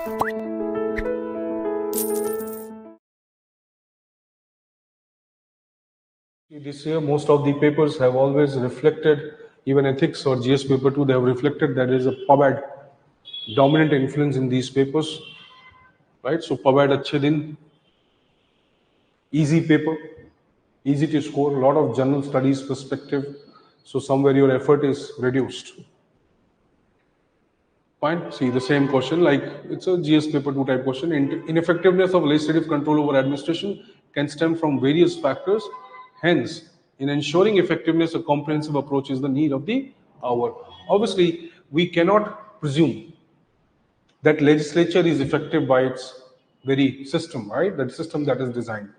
This year, most of the papers have always reflected, even ethics or GS paper 2, they have reflected that there is a PubAd dominant influence in these papers, right? So PubAd अच्छे दिन, easy paper, easy to score, a lot of general studies perspective. So somewhere your effort is reduced. Fine. See the same question, like it's a GS paper 2 type question. Ineffectiveness of legislative control over administration can stem from various factors. Hence, in ensuring effectiveness, a comprehensive approach is the need of the hour. Obviously, we cannot presume that legislature is effective by its very system, right? That system that is designed.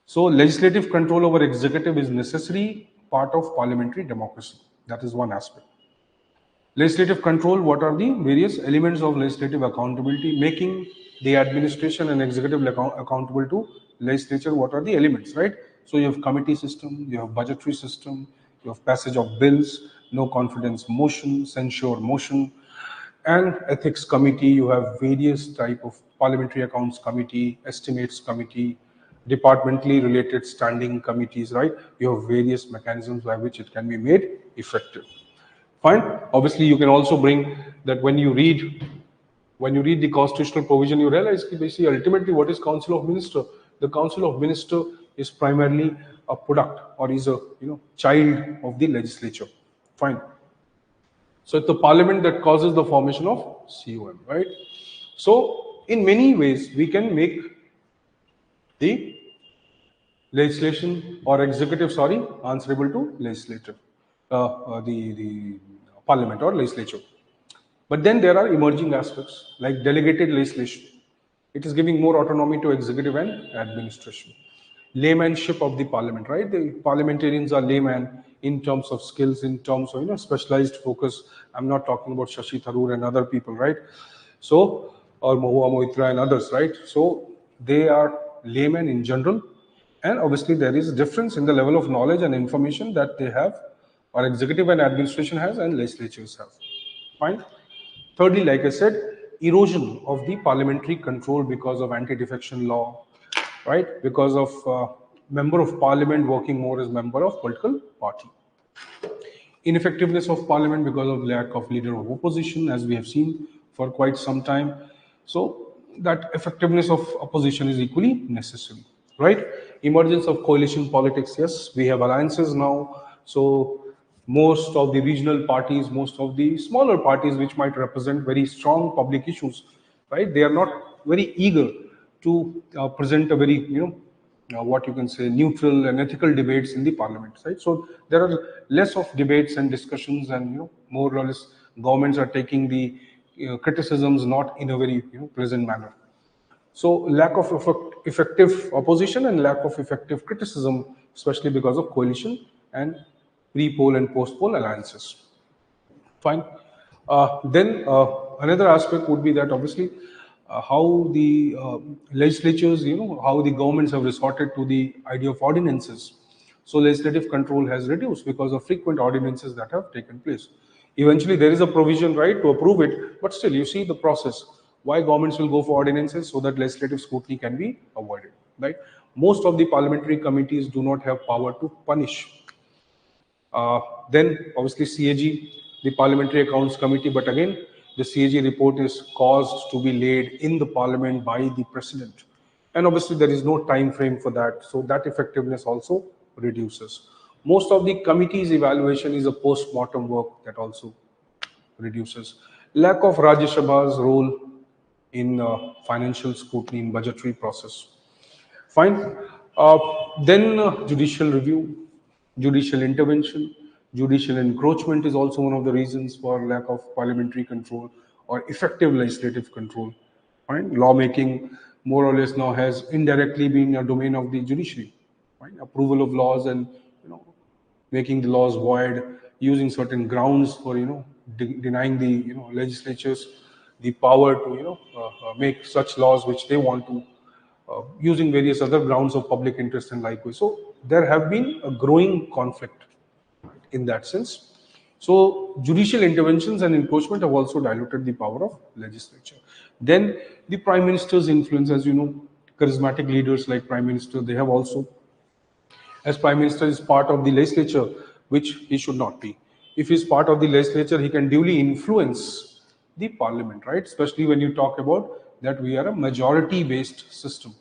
So legislative control over executive is necessary part of parliamentary democracy. That is one aspect. Legislative control, what are the various elements of legislative accountability, making the administration and executive accountable to legislature, what are the elements, right? So you have committee system, you have budgetary system, you have passage of bills, no confidence motion, censure motion, and ethics committee. You have various type of parliamentary accounts committee, estimates committee, departmentally related standing committees, right? You have various mechanisms by which it can be made effective. Fine. Obviously, you can also bring that when you read the constitutional provision, you realize that basically ultimately what is Council of Minister? The Council of Minister is primarily a product or is a child of the legislature. Fine. So it's the parliament that causes the formation of COM, right? So in many ways, we can make the legislation or executive, answerable to legislative, the parliament or legislature. But then there are emerging aspects like delegated legislation. It is giving more autonomy to executive and administration. Laymanship of the parliament, right? The parliamentarians are layman in terms of skills, in terms of specialized focus. I'm not talking about Shashi Tharoor and other people, right? So, or Mahua Moitra and others, right? So they are laymen in general, and obviously there is a difference in the level of knowledge and information that they have, or executive and administration has, and legislatures have. Fine. Thirdly, like I said, erosion of the parliamentary control because of anti-defection law, right? Because of member of parliament working more as member of political party. Ineffectiveness of parliament because of lack of leader of opposition, as we have seen for quite some time. So that effectiveness of opposition is equally necessary, right? Emergence of coalition politics. Yes, we have alliances now. So most of the regional parties, most of the smaller parties which might represent very strong public issues, right? They are not very eager to present a very, what you can say, neutral and ethical debates in the parliament, right? So there are less of debates and discussions, and more or less governments are taking the criticisms not in a very pleasant manner. So lack of effective opposition and lack of effective criticism, especially because of coalition and pre-poll and post-poll alliances. Fine. Then another aspect would be that obviously how the legislatures, how the governments have resorted to the idea of ordinances. So legislative control has reduced because of frequent ordinances that have taken place. Eventually, there is a provision, right, to approve it, but still, you see the process. Why governments will go for ordinances? So that legislative scrutiny can be avoided, right? Most of the parliamentary committees do not have power to punish. Then obviously CAG, the Parliamentary Accounts Committee, but again, the CAG report is caused to be laid in the Parliament by the President. And obviously there is no time frame for that, so that effectiveness also reduces. Most of the committee's evaluation is a post-mortem work that also reduces. Lack of Rajya Sabha's role in financial scrutiny in budgetary process. Fine. Then judicial review, judicial intervention, judicial encroachment is also one of the reasons for lack of parliamentary control or effective legislative control. Fine. Lawmaking more or less now has indirectly been a domain of the judiciary. Fine. Approval of laws and making the laws void, using certain grounds for denying the legislatures the power to make such laws which they want to, using various other grounds of public interest and likewise. So there have been a growing conflict in that sense. So judicial interventions and encroachment have also diluted the power of legislature. Then the prime minister's influence, as you know, charismatic leaders like prime minister, they have also, as prime minister is part of the legislature, which he should not be. If he is part of the legislature, he can duly influence the parliament, right? Especially when you talk about that we are a majority-based system.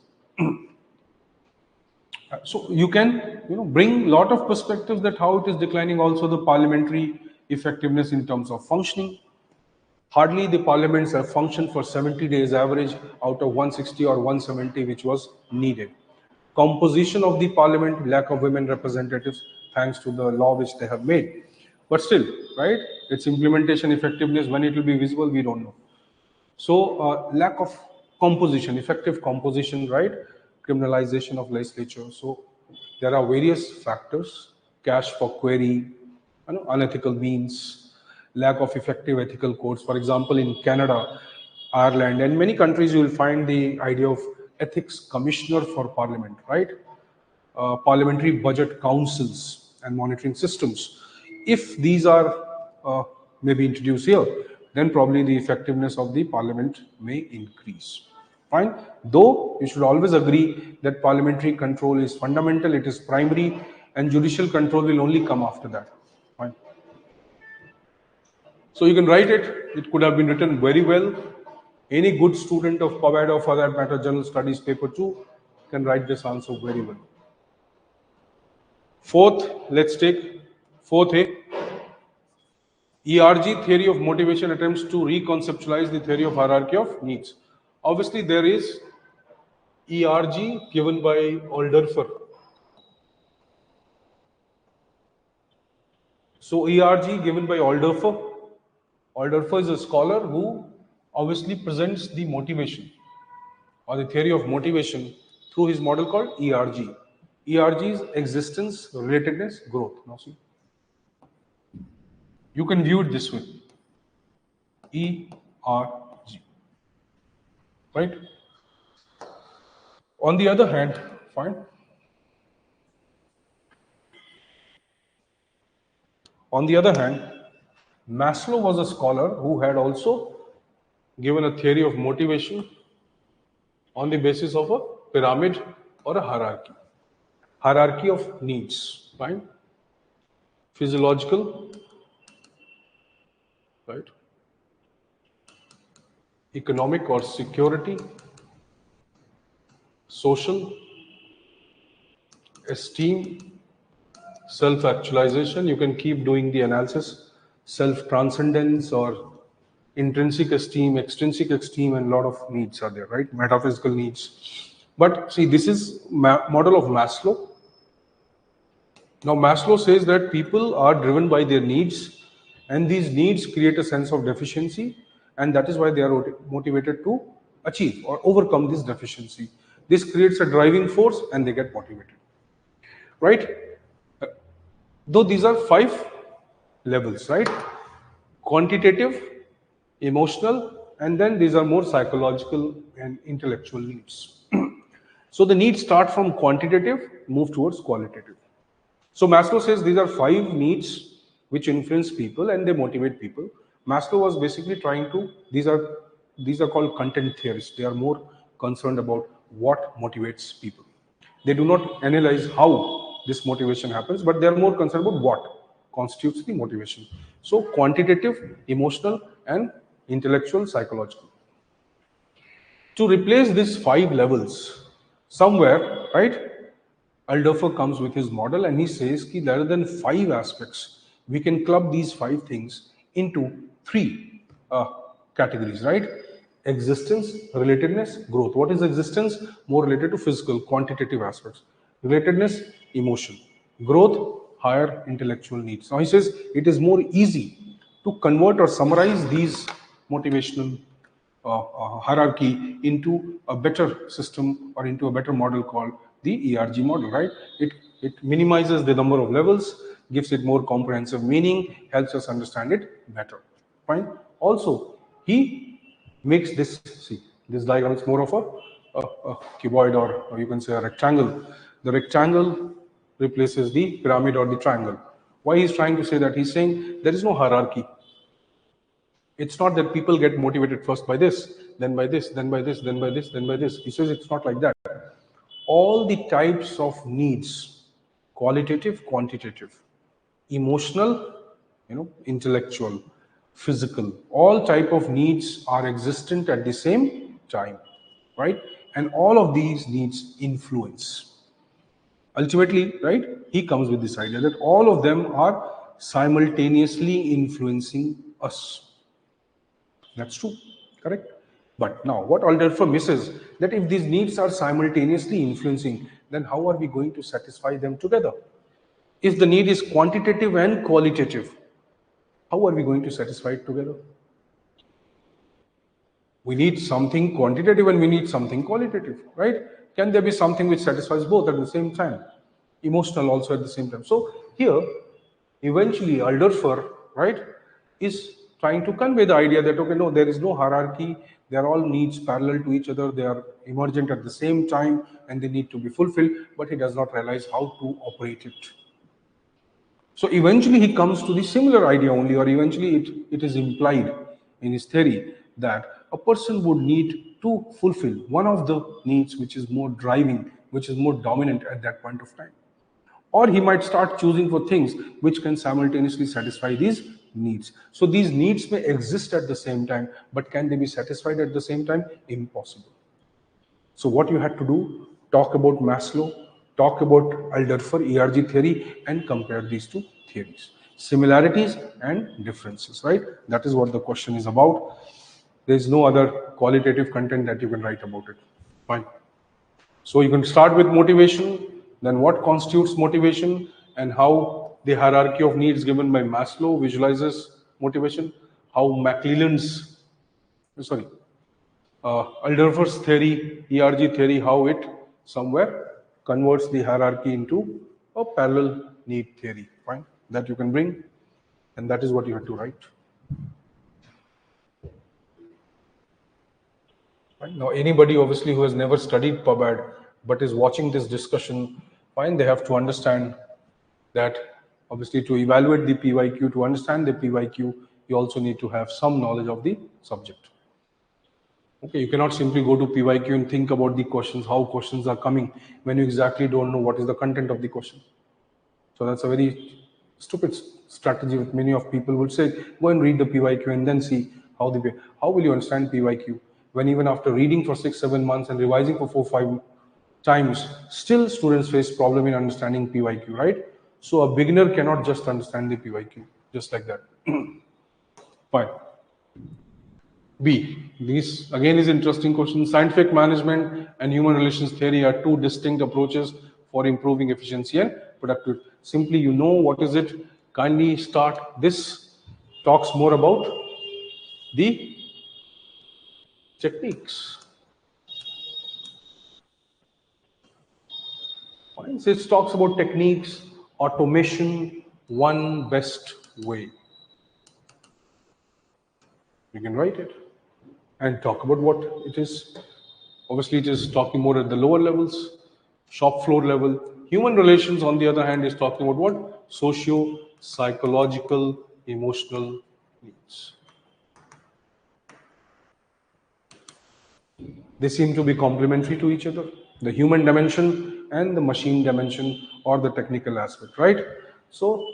So you can bring lot of perspectives that how it is declining also the parliamentary effectiveness in terms of functioning. Hardly the parliaments have functioned for 70 days average out of 160 or 170 which was needed. Composition of the parliament, lack of women representatives thanks to the law which they have made. But still, right, its implementation effectiveness, when it will be visible, we don't know. So lack of composition, effective composition, right? Criminalization of legislature. So there are various factors: cash for query, unethical means, lack of effective ethical codes. For example, in Canada, Ireland, and many countries, you will find the idea of ethics commissioner for parliament, right? Parliamentary budget councils and monitoring systems. If these are maybe introduced here, then probably the effectiveness of the parliament may increase. Fine. Though you should always agree that parliamentary control is fundamental, it is primary, and judicial control will only come after that. Fine. So you can write it. It could have been written very well. Any good student of PubEd or for that matter General Studies paper 2 can write this answer very well. Fourth, let's take fourth A. ERG, theory of motivation, attempts to reconceptualize the theory of hierarchy of needs. Obviously, there is ERG given by Alderfer. So ERG given by Alderfer. Alderfer is a scholar who obviously presents the motivation or the theory of motivation through his model called ERG. ERG is existence, relatedness, growth. Now see, you can view it this way. ERG, right? On the other hand, fine. On the other hand, Maslow was a scholar who had also given a theory of motivation on the basis of a pyramid or a hierarchy. Hierarchy of needs, right? Physiological, right? Economic or security, social, esteem, self-actualization. You can keep doing the analysis, self-transcendence or intrinsic esteem, extrinsic esteem, and a lot of needs are there, right? Metaphysical needs. But see, this is model of Maslow. Now, Maslow says that people are driven by their needs, and these needs create a sense of deficiency, and that is why they are motivated to achieve or overcome this deficiency. This creates a driving force, and they get motivated, right? Though these are 5 levels, right? Quantitative, emotional, and then these are more psychological and intellectual needs. So the needs start from quantitative, move towards qualitative. So Maslow says these are 5 needs which influence people and they motivate people. Maslow was basically trying to, these are called content theorists. They are more concerned about what motivates people. They do not analyze how this motivation happens, but they are more concerned about what constitutes the motivation. So quantitative, emotional, and intellectual, psychological. To replace these 5 levels, somewhere, right, Alderfer comes with his model and he says that rather than 5 aspects, we can club these 5 things into 3 categories, right? Existence, relatedness, growth. What is existence? More related to physical, quantitative aspects. Relatedness, emotion. Growth, higher intellectual needs. Now he says it is more easy to convert or summarize these motivational hierarchy into a better system or into a better model called the ERG model, right? It minimizes the number of levels, gives it more comprehensive meaning, helps us understand it better. Fine. Also, he makes this, see, this diagram is more of a cuboid or you can say a rectangle. The rectangle replaces the pyramid or the triangle. Why he's trying to say that? He's saying there is no hierarchy. It's not that people get motivated first by this, then by this, then by this, then by this, then by this. He says it's not like that. All the types of needs, qualitative, quantitative, emotional, intellectual, physical, all type of needs are existent at the same time, right? And all of these needs influence. Ultimately, right, he comes with this idea that all of them are simultaneously influencing us. That's true, correct? But now, what Alderfer misses that if these needs are simultaneously influencing, then how are we going to satisfy them together? If the need is quantitative and qualitative, how are we going to satisfy it together? We need something quantitative and we need something qualitative, right? Can there be something which satisfies both at the same time? Emotional also at the same time. So here, eventually, Alderfer, right, is trying to convey the idea that, okay, no, there is no hierarchy. They are all needs parallel to each other. They are emergent at the same time and they need to be fulfilled, but he does not realize how to operate it. So eventually he comes to the similar idea only, or eventually it is implied in his theory that a person would need to fulfill one of the needs which is more driving, which is more dominant at that point of time. Or he might start choosing for things which can simultaneously satisfy these needs. So these needs may exist at the same time, but can they be satisfied at the same time? Impossible. So what you had to do, talk about Maslow, talk about Alderfer ERG theory, and compare these two theories. Similarities and differences, right? That is what the question is about. There is no other qualitative content that you can write about it. Fine. So you can start with motivation, then what constitutes motivation, and how the hierarchy of needs given by Maslow visualizes motivation, how Alderfer's theory, ERG theory, how it somewhere converts the hierarchy into a parallel need theory, fine, that you can bring, and that is what you have to write. Fine. Now, anybody obviously who has never studied PubAd but is watching this discussion, fine, they have to understand that obviously to evaluate the PYQ, to understand the PYQ, you also need to have some knowledge of the subject. Okay, you cannot simply go to PYQ and think about the questions, how questions are coming, when you exactly don't know what is the content of the question. So that's a very stupid strategy which many of people would say, go and read the PYQ and then see how will you understand PYQ when even after reading for 6-7 months and revising for 4-5 times, still students face problem in understanding PYQ, right? So a beginner cannot just understand the PYQ, just like that. Fine. B. This again is interesting question. Scientific management and human relations theory are two distinct approaches for improving efficiency and productivity. Simply, you know what is it? Kindly start. This talks more about the techniques. Fine. So it talks about techniques, automation, one best way. You can write it and talk about what it is. Obviously, it is talking more at the lower levels, shop floor level. Human relations, on the other hand, is talking about what? Socio, psychological, emotional needs. They seem to be complementary to each other. The human dimension and the machine dimension, or the technical aspect, right? So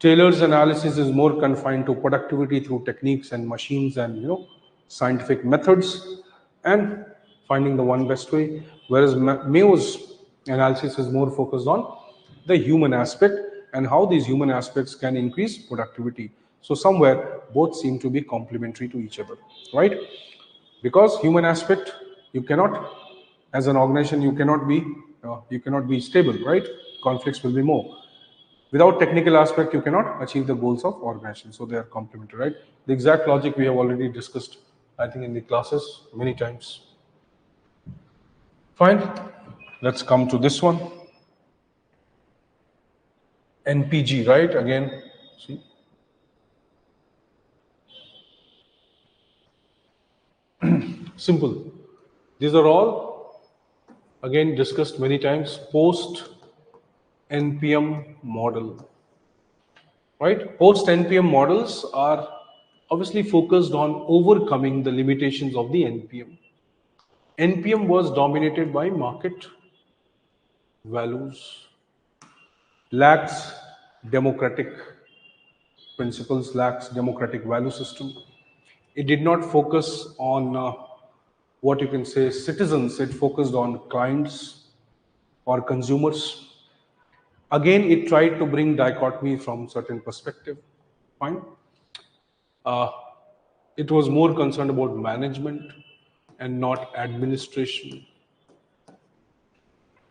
Taylor's analysis is more confined to productivity through techniques and machines and scientific methods and finding the one best way, whereas Mayo's analysis is more focused on the human aspect and how these human aspects can increase productivity. So somewhere both seem to be complementary to each other, right? Because human aspect, you cannot, as an organization, you cannot be stable, right? Conflicts will be more. Without technical aspect, you cannot achieve the goals of organization. So they are complementary, right? The exact logic we have already discussed, I think, in the classes many times. Fine. Let's come to this one. NPG, right? Again, see. Simple. These are all, again, discussed many times, post NPM model. right? Post NPM models are obviously focused on overcoming the limitations of the NPM. NPM was dominated by market values, lacks democratic principles, lacks democratic value system. It did not focus on what you can say citizens, it focused on clients or consumers. Again, it tried to bring dichotomy from certain perspective. Fine. Uh, it was more concerned about management and not administration,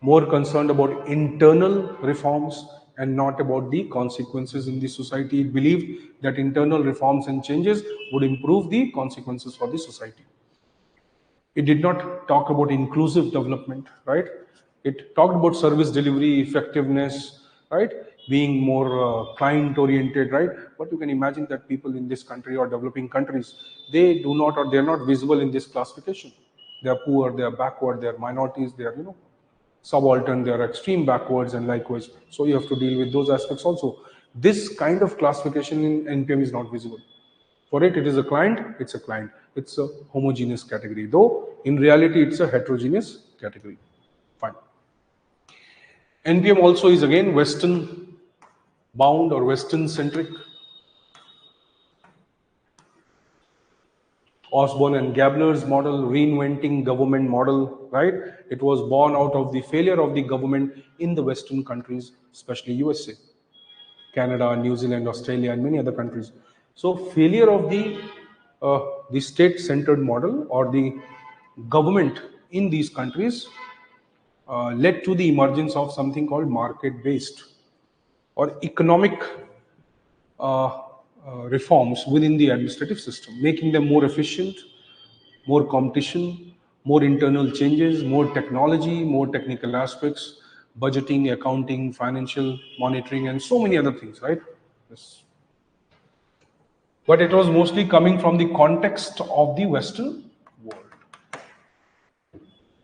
more concerned about internal reforms and not about the consequences in the society. It believed that internal reforms and changes would improve the consequences for the society. It did not talk about inclusive development, right? It talked about service delivery, effectiveness, right? Being more client oriented, right? But you can imagine that people in this country or developing countries, they do not or they're not visible in this classification. They are poor, they are backward, they are minorities, they are, subaltern, they are extreme backwards and likewise. So you have to deal with those aspects also. This kind of classification in NPM is not visible. For it, it is a client, it's a client. It's a homogeneous category, though in reality, it's a heterogeneous category. Fine. NPM also is again Western bound or Western centric. Osborne and Gabler's model, reinventing government model, right? It was born out of the failure of the government in the Western countries, especially USA, Canada, New Zealand, Australia, and many other countries. So failure of the state-centered model or the government in these countries led to the emergence of something called market-based or economic reforms within the administrative system, making them more efficient, more competition, more internal changes, more technology, more technical aspects, budgeting, accounting, financial monitoring, and so many other things, right? Yes. But it was mostly coming from the context of the Western world.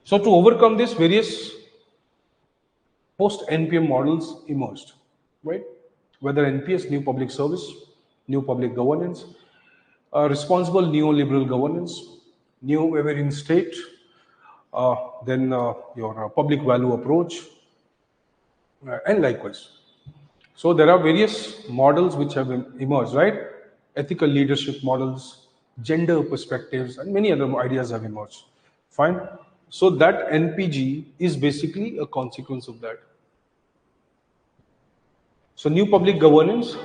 So to overcome this, various post-NPM models emerged, right? Whether NPS, new public service, new public governance, responsible neoliberal governance, new wavering state, then your public value approach, and likewise. So there are various models which have emerged, right? Ethical leadership models, gender perspectives, and many other ideas have emerged. Fine. So that NPG is basically a consequence of that. So new public governance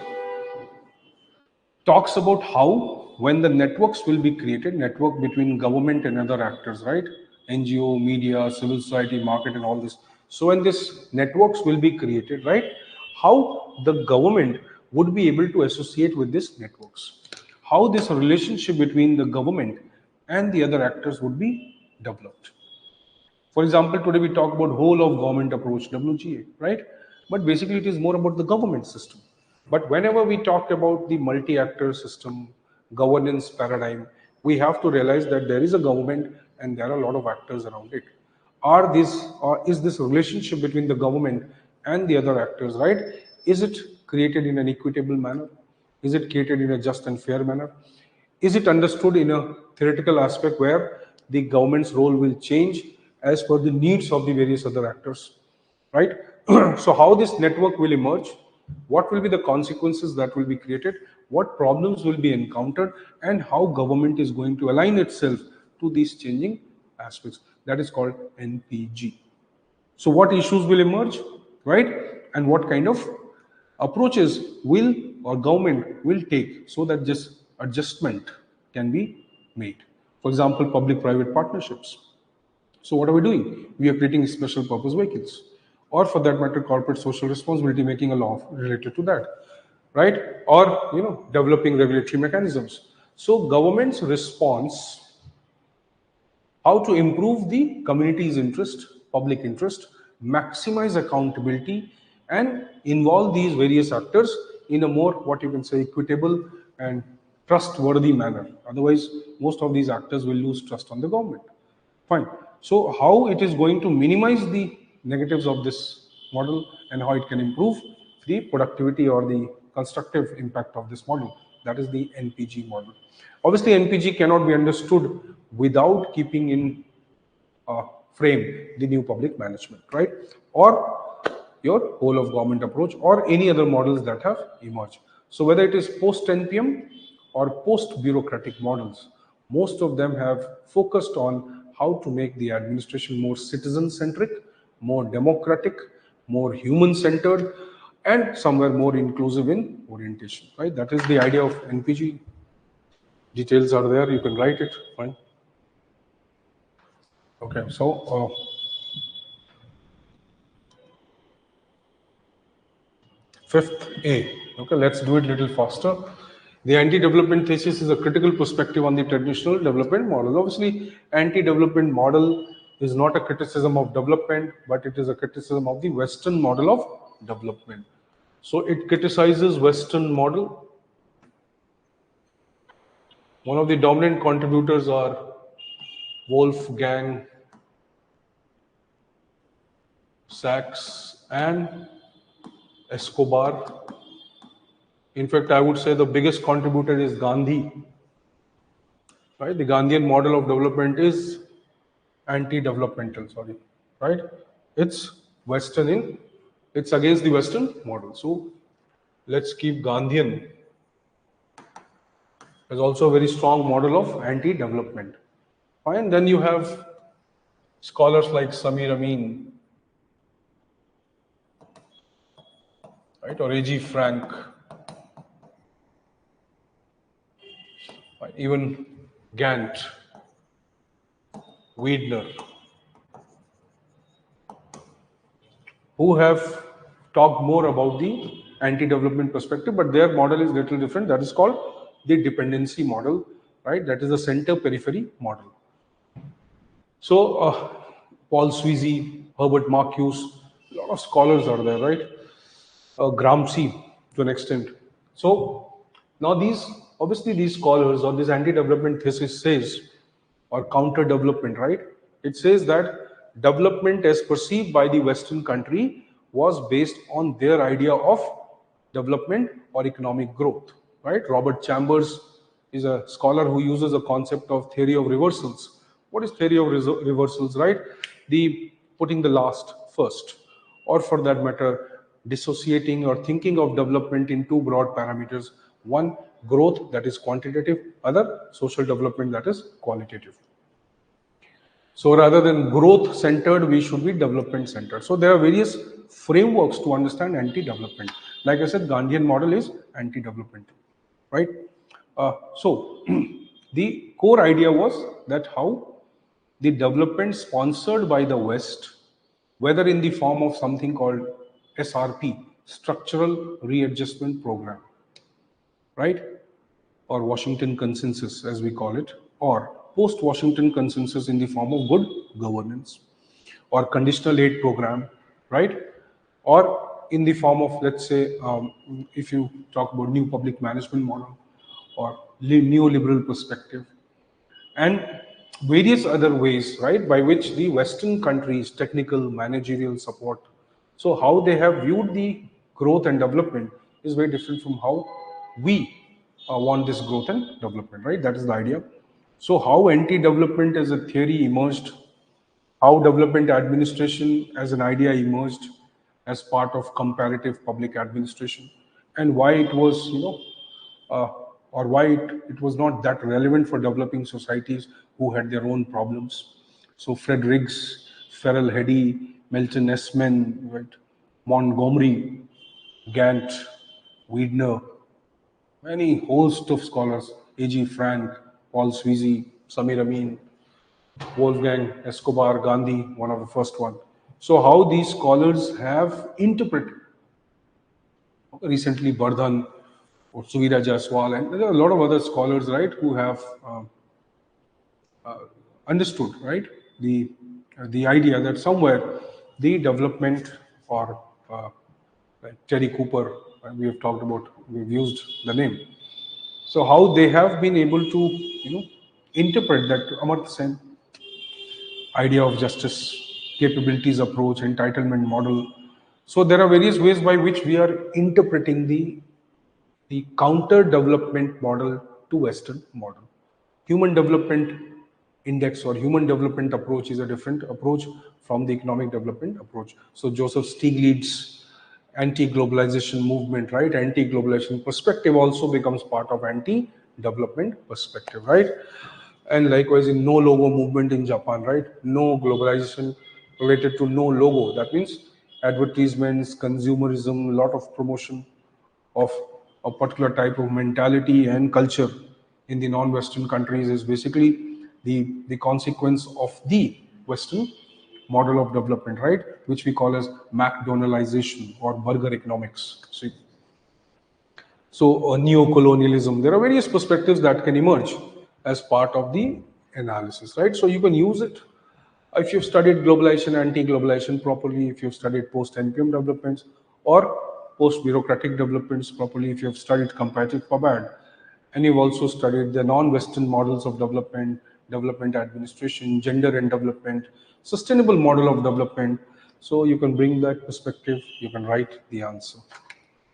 talks about how when the networks will be created, network between government and other actors, right? NGO, media, civil society, market, and all this. So when this networks will be created, right? How the government would be able to associate with these networks. How this relationship between the government and the other actors would be developed. For example, today we talk about whole of government approach, WGA, right? But basically it is more about the government system. But whenever we talk about the multi-actor system, governance paradigm, we have to realize that there is a government and there are a lot of actors around it. Is this relationship between the government and the other actors, right? Is it created in an equitable manner? Is it created in a just and fair manner? Is it understood in a theoretical aspect where the government's role will change as per the needs of the various other actors, right? So how this network will emerge, what will be the consequences that will be created, what problems will be encountered, and how government is going to align itself to these changing aspects. That is called NPG. So what issues will emerge, right? And what kind of approaches will or government will take so that this adjustment can be made. For example, public-private partnerships. So what are we doing? We are creating special purpose vehicles, or for that matter, corporate social responsibility, making a law related to that, right? Or developing regulatory mechanisms. So government's response, how to improve the community's interest, public interest, maximize accountability, and involve these various actors in a more, what you can say, equitable and trustworthy manner. Otherwise, most of these actors will lose trust on the government. Fine. So how it is going to minimize the negatives of this model and how it can improve the productivity or the constructive impact of this model. That is the NPG model. Obviously, NPG cannot be understood without keeping in frame the new public management, right? Or your whole of government approach or any other models that have emerged. So whether it is post NPM or post bureaucratic models, most of them have focused on how to make the administration more citizen centric, more democratic, more human centered, and somewhere more inclusive in orientation, right? That is the idea of NPG. Details are there, you can write it, fine. Okay, so fifth A. Okay, let's do it a little faster. The anti-development thesis is a critical perspective on the traditional development model. Obviously, anti-development model is not a criticism of development, but it is a criticism of the Western model of development. So it criticizes Western model. One of the dominant contributors are Wolfgang Sachs and Escobar. In fact, I would say the biggest contributor is Gandhi. Right? The Gandhian model of development is anti-developmental, sorry, right? It's Western in, it's against the Western model. So let's keep Gandhian as also a very strong model of anti-development. Fine, then you have scholars like Samir Amin, right, or A.G. Frank, even Gant, Weidner, who have talked more about the anti-development perspective, but their model is little different. That is called the dependency model, right? That is the center-periphery model. So Paul Sweezy, Herbert Marcuse, a lot of scholars are there, right? Gramsci to an extent. So now obviously these scholars or this anti-development thesis says, or counter-development, right? It says that development as perceived by the Western country was based on their idea of development or economic growth, right? Robert Chambers is a scholar who uses a concept of theory of reversals. What is theory of reversals, right? The putting the last first, or for that matter, dissociating or thinking of development in two broad parameters. One, growth, that is quantitative; other, social development, that is qualitative. So rather than growth centered, we should be development centered. So there are various frameworks to understand anti-development. Like I said, Gandhian model is anti-development, right? So the core idea was that how the development sponsored by the West, whether in the form of something called SRP, Structural Readjustment Program, right? Or Washington Consensus, as we call it, or post-Washington Consensus in the form of good governance, or conditional aid program, right? Or in the form of, let's say, if you talk about new public management model, or neoliberal perspective, and various other ways, right, by which the Western countries, technical, managerial support. So how they have viewed the growth and development is very different from how we want this growth and development, right? That is the idea. So how anti-development as a theory emerged, how development administration as an idea emerged as part of comparative public administration, and why it was, or why it was not that relevant for developing societies who had their own problems. So Fred Riggs, Farrell Heddy, Milton Esman, right, Montgomery, Gant, Weidner, many host of scholars, A.G. Frank, Paul Sweezy, Samir Amin, Wolfgang Escobar, Gandhi, one of the first one. So how these scholars have interpreted, recently Bardhan, or Suvira Jaiswal, and there are a lot of other scholars, right, who have understood, right, the idea that somewhere the development, or like Terry Cooper, we have talked about, we've used the name. So how they have been able to, interpret that Amartya Sen idea of justice, capabilities approach, entitlement model. So there are various ways by which we are interpreting the the counter development model to Western model. Human development index or human development approach is a different approach from the economic development approach. So Joseph Stiglitz anti-globalization movement, right? Anti-globalization perspective also becomes part of anti-development perspective, right? And likewise in no logo movement in Japan, right? No globalization related to no logo. That means advertisements, consumerism, lot of promotion of a particular type of mentality and culture in the non-Western countries is basically the consequence of the Western model of development, right? Which we call as McDonaldization or burger economics. See? So neo-colonialism, there are various perspectives that can emerge as part of the analysis, right? So you can use it if you've studied globalization, anti-globalization properly, if you've studied post-NPM developments or post-bureaucratic developments properly, if you've studied comparative PubAd, and you've also studied the non-Western models of development, development administration, gender and development, sustainable model of development. So you can bring that perspective, you can write the answer.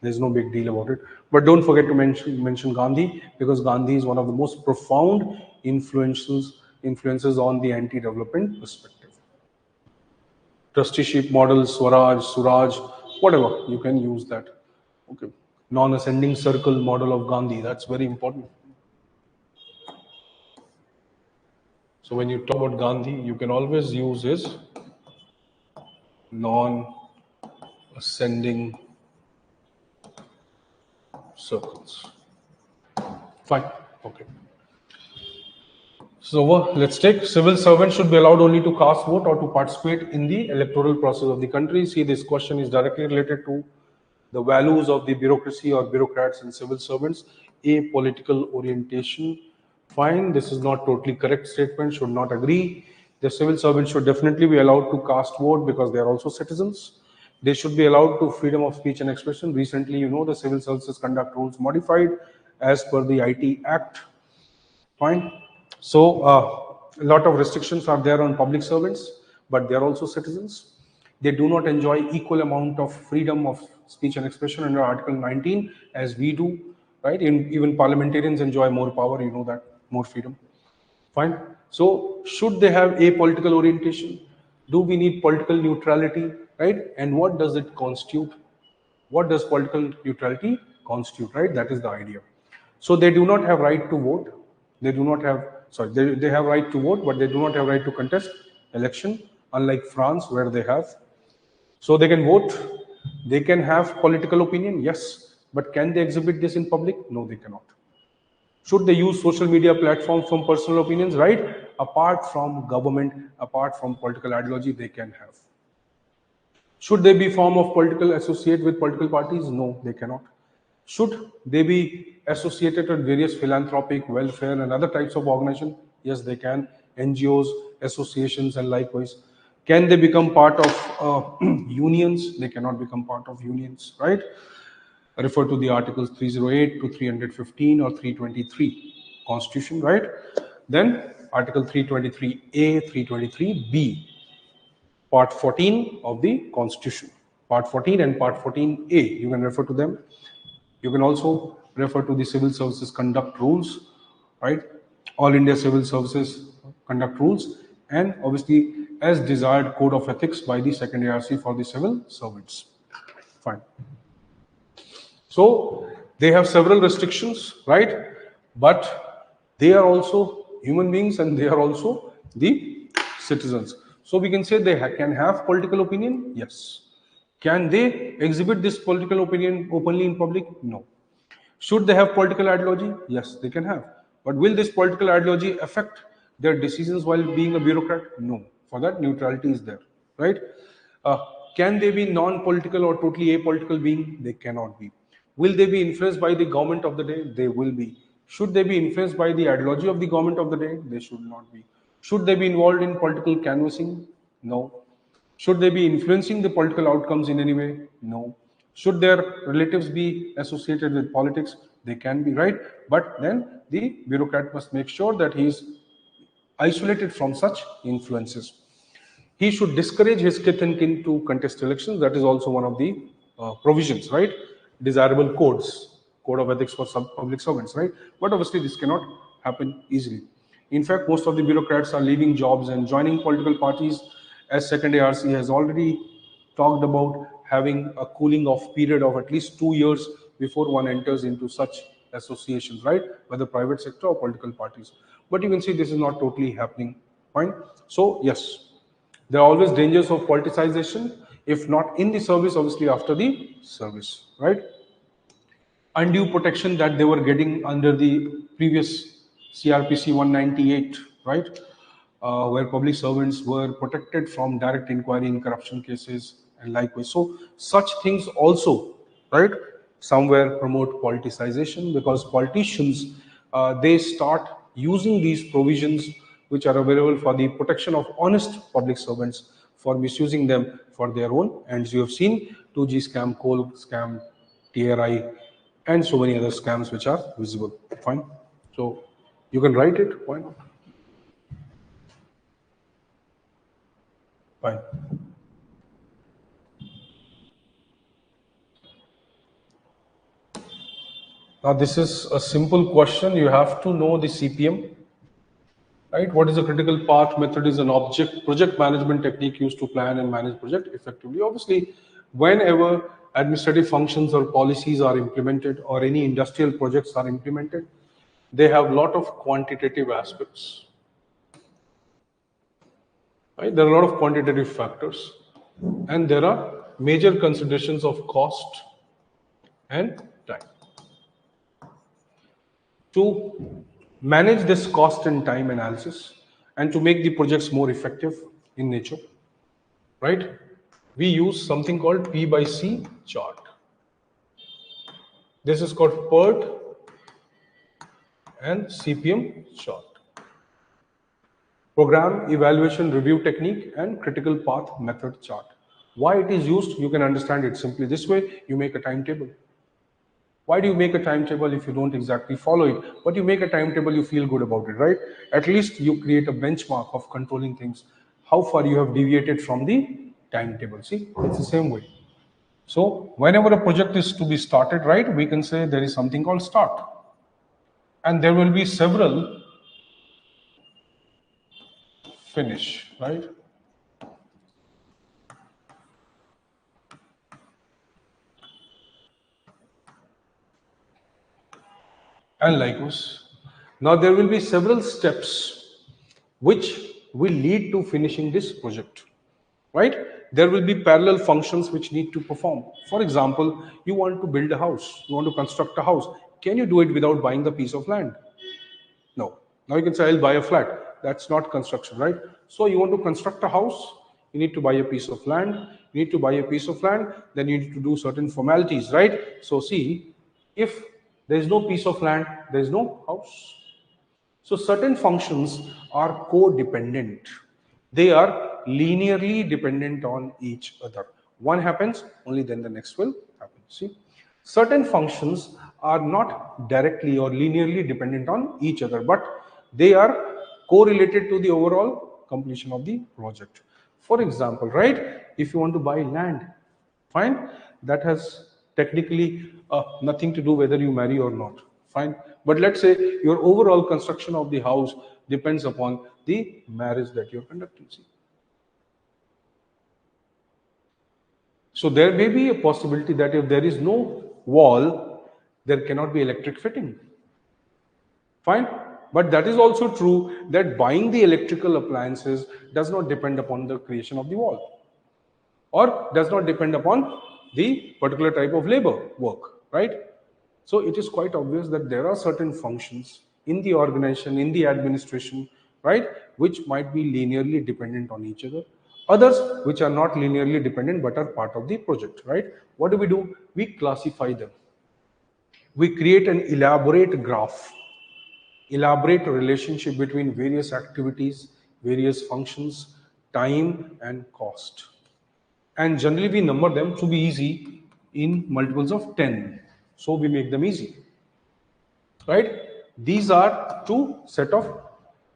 There's no big deal about it. But don't forget to mention Gandhi, because Gandhi is one of the most profound influences on the anti-development perspective. Trusteeship model, Swaraj, Suraj, whatever, you can use that. Okay. Non-ascending circle model of Gandhi, that's very important. So when you talk about Gandhi, you can always use his non-ascending circles. Fine. Okay. So let's take civil servants should be allowed only to cast vote or to participate in the electoral process of the country. See, this question is directly related to the values of the bureaucracy or bureaucrats and civil servants. A political orientation. Fine, this is not totally correct statement, should not agree. The civil servants should definitely be allowed to cast vote because they are also citizens. They should be allowed to freedom of speech and expression. Recently, you know, the Civil Services Conduct Rules modified as per the IT Act. Fine. So a lot of restrictions are there on public servants, but they are also citizens. They do not enjoy equal amount of freedom of speech and expression under Article 19 as we do, right? Even parliamentarians enjoy more power, you know that, more freedom. Fine. So should they have a political orientation? Do we need political neutrality, right? And what does it constitute? What does political neutrality constitute, right? That is the idea. So they do not have right to vote. They do not have, sorry, they have right to vote, but they do not have right to contest election, unlike France where they have. So they can vote, they can have political opinion, yes, but can they exhibit this in public? No, they cannot. Should they use social media platforms from personal opinions, right? Apart from government, apart from political ideology, they can have. Should they be form of political associate with political parties? No, they cannot. Should they be associated with various philanthropic, welfare, and other types of organization? Yes, they can. NGOs, associations, and likewise. Can they become part of unions? They cannot become part of unions, right? I refer to the articles 308 to 315 or 323 Constitution, right? Then Article 323A, 323B, Part 14 of the Constitution. Part 14 and Part 14A, you can refer to them. You can also refer to the Civil Services Conduct Rules, right? All India Civil Services Conduct Rules, and obviously as desired Code of Ethics by the second ARC for the civil servants. Fine. So they have several restrictions, right? But they are also human beings and they are also the citizens. So we can say they can have political opinion, yes. Can they exhibit this political opinion openly in public? No. Should they have political ideology? Yes, they can have. But will this political ideology affect their decisions while being a bureaucrat? No. For that, neutrality is there, right? Can they be non-political or totally apolitical being? They cannot be. Will they be influenced by the government of the day? They will be. Should they be influenced by the ideology of the government of the day? They should not be. Should they be involved in political canvassing? No. Should they be influencing the political outcomes in any way? No. Should their relatives be associated with politics? They can be, right? But then the bureaucrat must make sure that he is isolated from such influences. He should discourage his kith and kin to contest elections. That is also one of the provisions, right? Desirable codes. code of ethics for public servants, right? But obviously this cannot happen easily. In fact, most of the bureaucrats are leaving jobs and joining political parties, as second ARC has already talked about having a cooling off period of at least 2 years before one enters into such associations, right? Whether private sector or political parties. But you can see this is not totally happening, fine? So yes, there are always dangers of politicization, if not in the service, obviously after the service, right? Undue protection that they were getting under the previous CRPC 198, right? Where public servants were protected from direct inquiry in corruption cases and likewise. So such things also, right, somewhere promote politicization, because politicians, they start using these provisions which are available for the protection of honest public servants for misusing them for their own ends. You have seen 2G scam, coal scam, TRI, and so many other scams which are visible. Fine. So you can write it. Why not? Fine. Now this is a simple question. You have to know the CPM, right? What is a critical path method? Is an project management technique used to plan and manage project effectively. Obviously, whenever administrative functions or policies are implemented or any industrial projects are implemented, they have a lot of quantitative aspects, right? There are a lot of quantitative factors, and there are major considerations of cost and time. To manage this cost and time analysis and to make the projects more effective in nature, right, we use something called P by C chart. This is called PERT and CPM chart. Program Evaluation Review Technique and Critical Path Method chart. Why it is used, you can understand it simply this way. You make a timetable. Why do you make a timetable if you don't exactly follow it? But you make a timetable, you feel good about it, right? At least you create a benchmark of controlling things, how far you have deviated from the timetable. See, it's the same way. So whenever a project is to be started, right, we can say there is something called start. And there will be several finish, right? And likewise. Now there will be several steps which will lead to finishing this project, right? There will be parallel functions which need to perform. For example, you want to build a house, you want to construct a house. Can you do it without buying the piece of land? No. Now you can say, I'll buy a flat. That's not construction, right? So you want to construct a house, you need to buy a piece of land, you need to buy a piece of land, then you need to do certain formalities, right? So see, if there is no piece of land, there is no house. So certain functions are codependent. They are linearly dependent on each other. One happens, only then the next will happen. See, certain functions are not directly or linearly dependent on each other, but they are correlated to the overall completion of the project. For example, right, if you want to buy land, fine, that has technically nothing to do whether you marry or not, fine. But let's say your overall construction of the house depends upon the marriage that you're conducting. See? So there may be a possibility that if there is no wall, there cannot be electric fitting. Fine. But that is also true that buying the electrical appliances does not depend upon the creation of the wall, or does not depend upon the particular type of labor work, right? So it is quite obvious that there are certain functions in the organization, in the administration, right, which might be linearly dependent on each other. Others which are not linearly dependent but are part of the project, right? What do? We classify them. We create an elaborate graph, elaborate relationship between various activities, various functions, time and cost. And generally we number them to be easy in multiples of 10. So we make them easy, right? These are two set of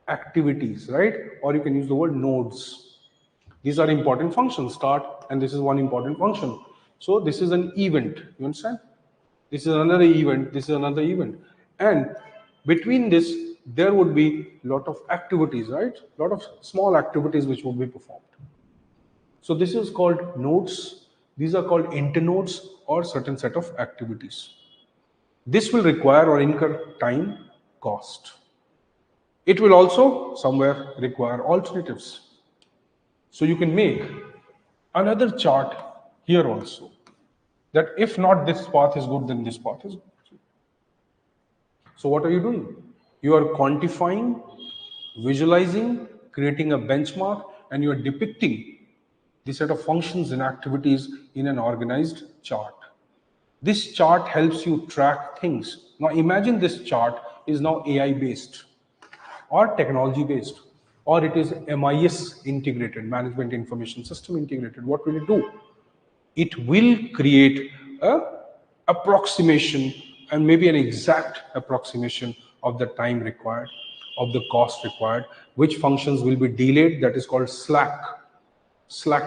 activities, right? Or you can use the word nodes. These are important functions, start, and this is one important function. So this is an event, you understand? This is another event, this is another event. And between this, there would be a lot of activities, right? A lot of small activities which would be performed. So this is called nodes. These are called internodes or certain set of activities. This will require or incur time, cost. It will also somewhere require alternatives. So you can make another chart here also, that if not this path is good, then this path is good. So what are you doing? You are quantifying, visualizing, creating a benchmark, and you are depicting the set of functions and activities in an organized chart. This chart helps you track things. Now imagine this chart is now AI based or technology based, or it is MIS integrated, management information system integrated. What will it do? It will create a approximation and maybe an exact approximation of the time required, of the cost required, which functions will be delayed, that is called slack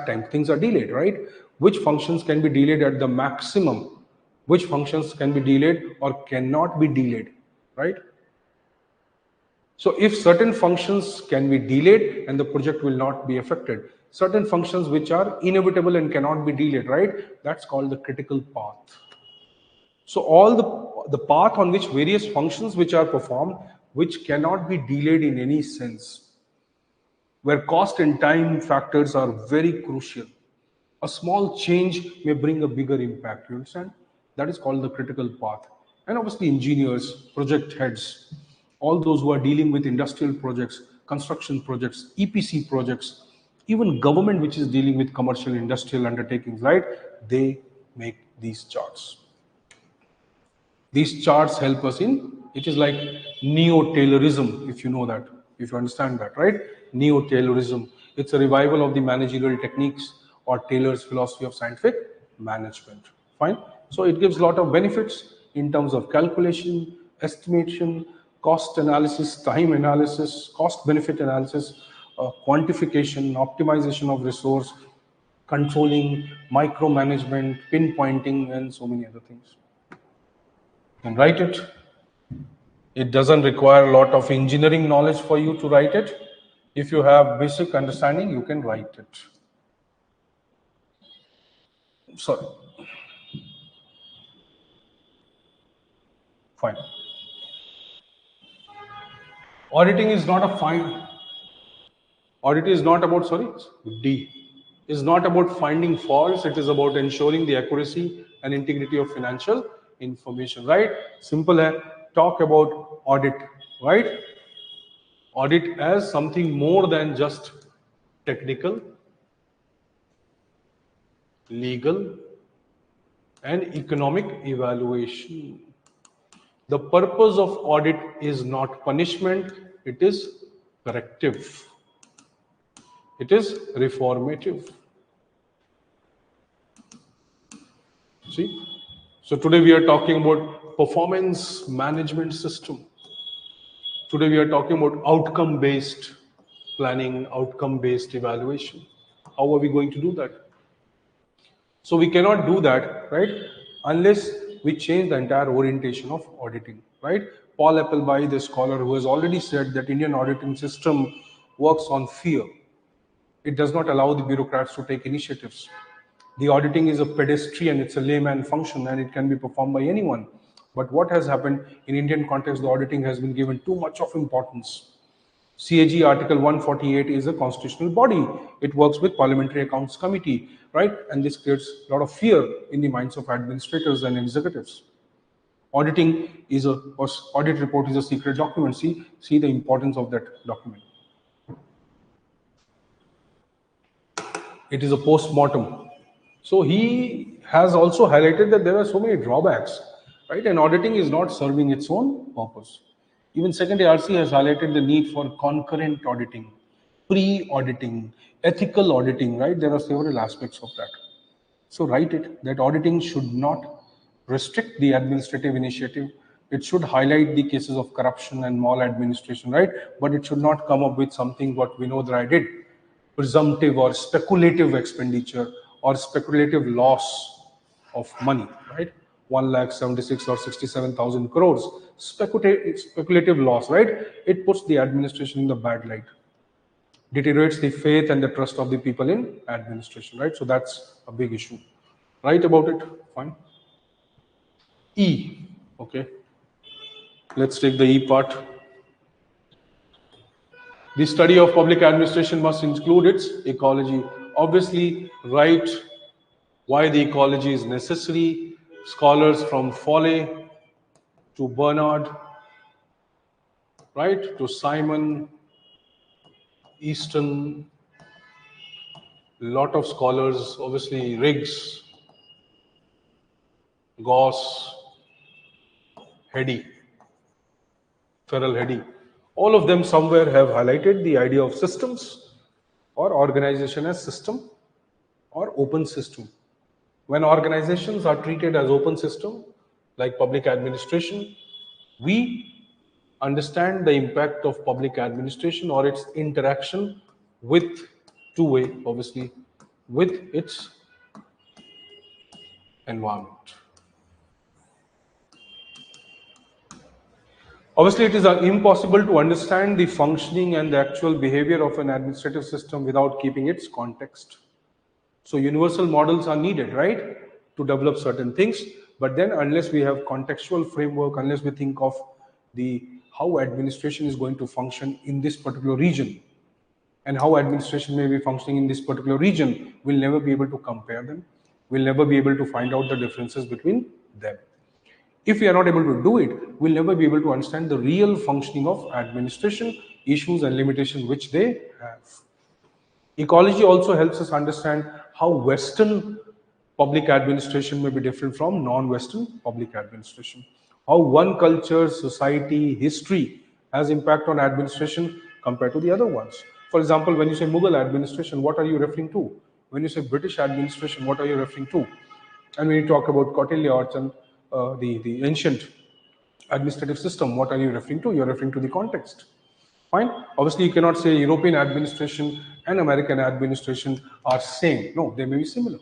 time. Things are delayed, right? Which functions can be delayed at the maximum, which functions can be delayed or cannot be delayed, right? So if certain functions can be delayed and the project will not be affected, certain functions which are inevitable and cannot be delayed, right? That's called the critical path. So all the path on which various functions which are performed, which cannot be delayed in any sense, where cost and time factors are very crucial. A small change may bring a bigger impact, you understand? That is called the critical path. And obviously engineers, project heads, all those who are dealing with industrial projects, construction projects, EPC projects, even government which is dealing with commercial industrial undertakings, right? They make these charts. These charts help us in, it is like neo-Taylorism, if you know that, if you understand that, right? Neo-Taylorism. It's a revival of the managerial techniques or Taylor's philosophy of scientific management. Fine. So it gives a lot of benefits in terms of calculation, estimation, cost analysis, time analysis, cost benefit analysis, quantification, optimization of resource, controlling, micromanagement, pinpointing, and so many other things. And write it. It doesn't require a lot of engineering knowledge for you to write it. If you have basic understanding, you can write it. Sorry. Fine. Auditing is not a fine. Audit is not about, sorry, D. Is not about finding faults. It is about ensuring the accuracy and integrity of financial information, right? Simple hai. Talk about audit, right? Audit as something more than just technical, legal, and economic evaluation. The purpose of audit is not punishment, it is corrective. It is reformative. See? So today we are talking about performance management system. Today we are talking about outcome-based planning, outcome-based evaluation. How are we going to do that? So we cannot do that, right, unless we change the entire orientation of auditing, right? Paul Appleby, the scholar who has already said that Indian auditing system works on fear. It does not allow the bureaucrats to take initiatives. The auditing is a pedestrian, it's a layman function, and it can be performed by anyone. But what has happened in Indian context, the auditing has been given too much of importance. CAG Article 148 is a constitutional body. It works with Parliamentary Accounts Committee, right? And this creates a lot of fear in the minds of administrators and executives. Auditing is audit report is a secret document. See the importance of that document. It is a post-mortem. So he has also highlighted that there are so many drawbacks, right? And auditing is not serving its own purpose. Even second ARC has highlighted the need for concurrent auditing, pre-auditing, ethical auditing, right? There are several aspects of that. So write it, that auditing should not restrict the administrative initiative. It should highlight the cases of corruption and maladministration, right? But it should not come up with something what Vinod Rai did, presumptive or speculative expenditure or speculative loss of money, right? 1,76,000 or 67,000 crores. Speculative loss, right? It puts the administration in the bad light, deteriorates the faith and the trust of the people in administration, right? So that's a big issue. Write about it, fine. E, okay. Let's take the E part. The study of public administration must include its ecology. Obviously, write why the ecology is necessary. Scholars from Foley to Bernard, right, to Simon, Easton, lot of scholars, obviously Riggs, Goss, Heddy, Ferrell Heddy. All of them somewhere have highlighted the idea of systems or organization as system or open system. When organizations are treated as open system, like public administration, we understand the impact of public administration or its interaction with two-way, obviously, with its environment. Obviously, it is impossible to understand the functioning and the actual behavior of an administrative system without keeping its context. So universal models are needed, right, to develop certain things. But then unless we have contextual framework, unless we think of the how administration is going to function in this particular region and how administration may be functioning in this particular region, we'll never be able to compare them. We'll never be able to find out the differences between them. If we are not able to do it, we'll never be able to understand the real functioning of administration, issues and limitations which they have. Ecology also helps us understand how Western public administration may be different from non-Western public administration. How one culture, society, history has impact on administration compared to the other ones. For example, when you say Mughal administration, what are you referring to? When you say British administration, what are you referring to? And when you talk about Kautilya or the ancient administrative system, what are you referring to? You're referring to the context. Fine. Obviously, you cannot say European administration and American administration are same. No, they may be similar.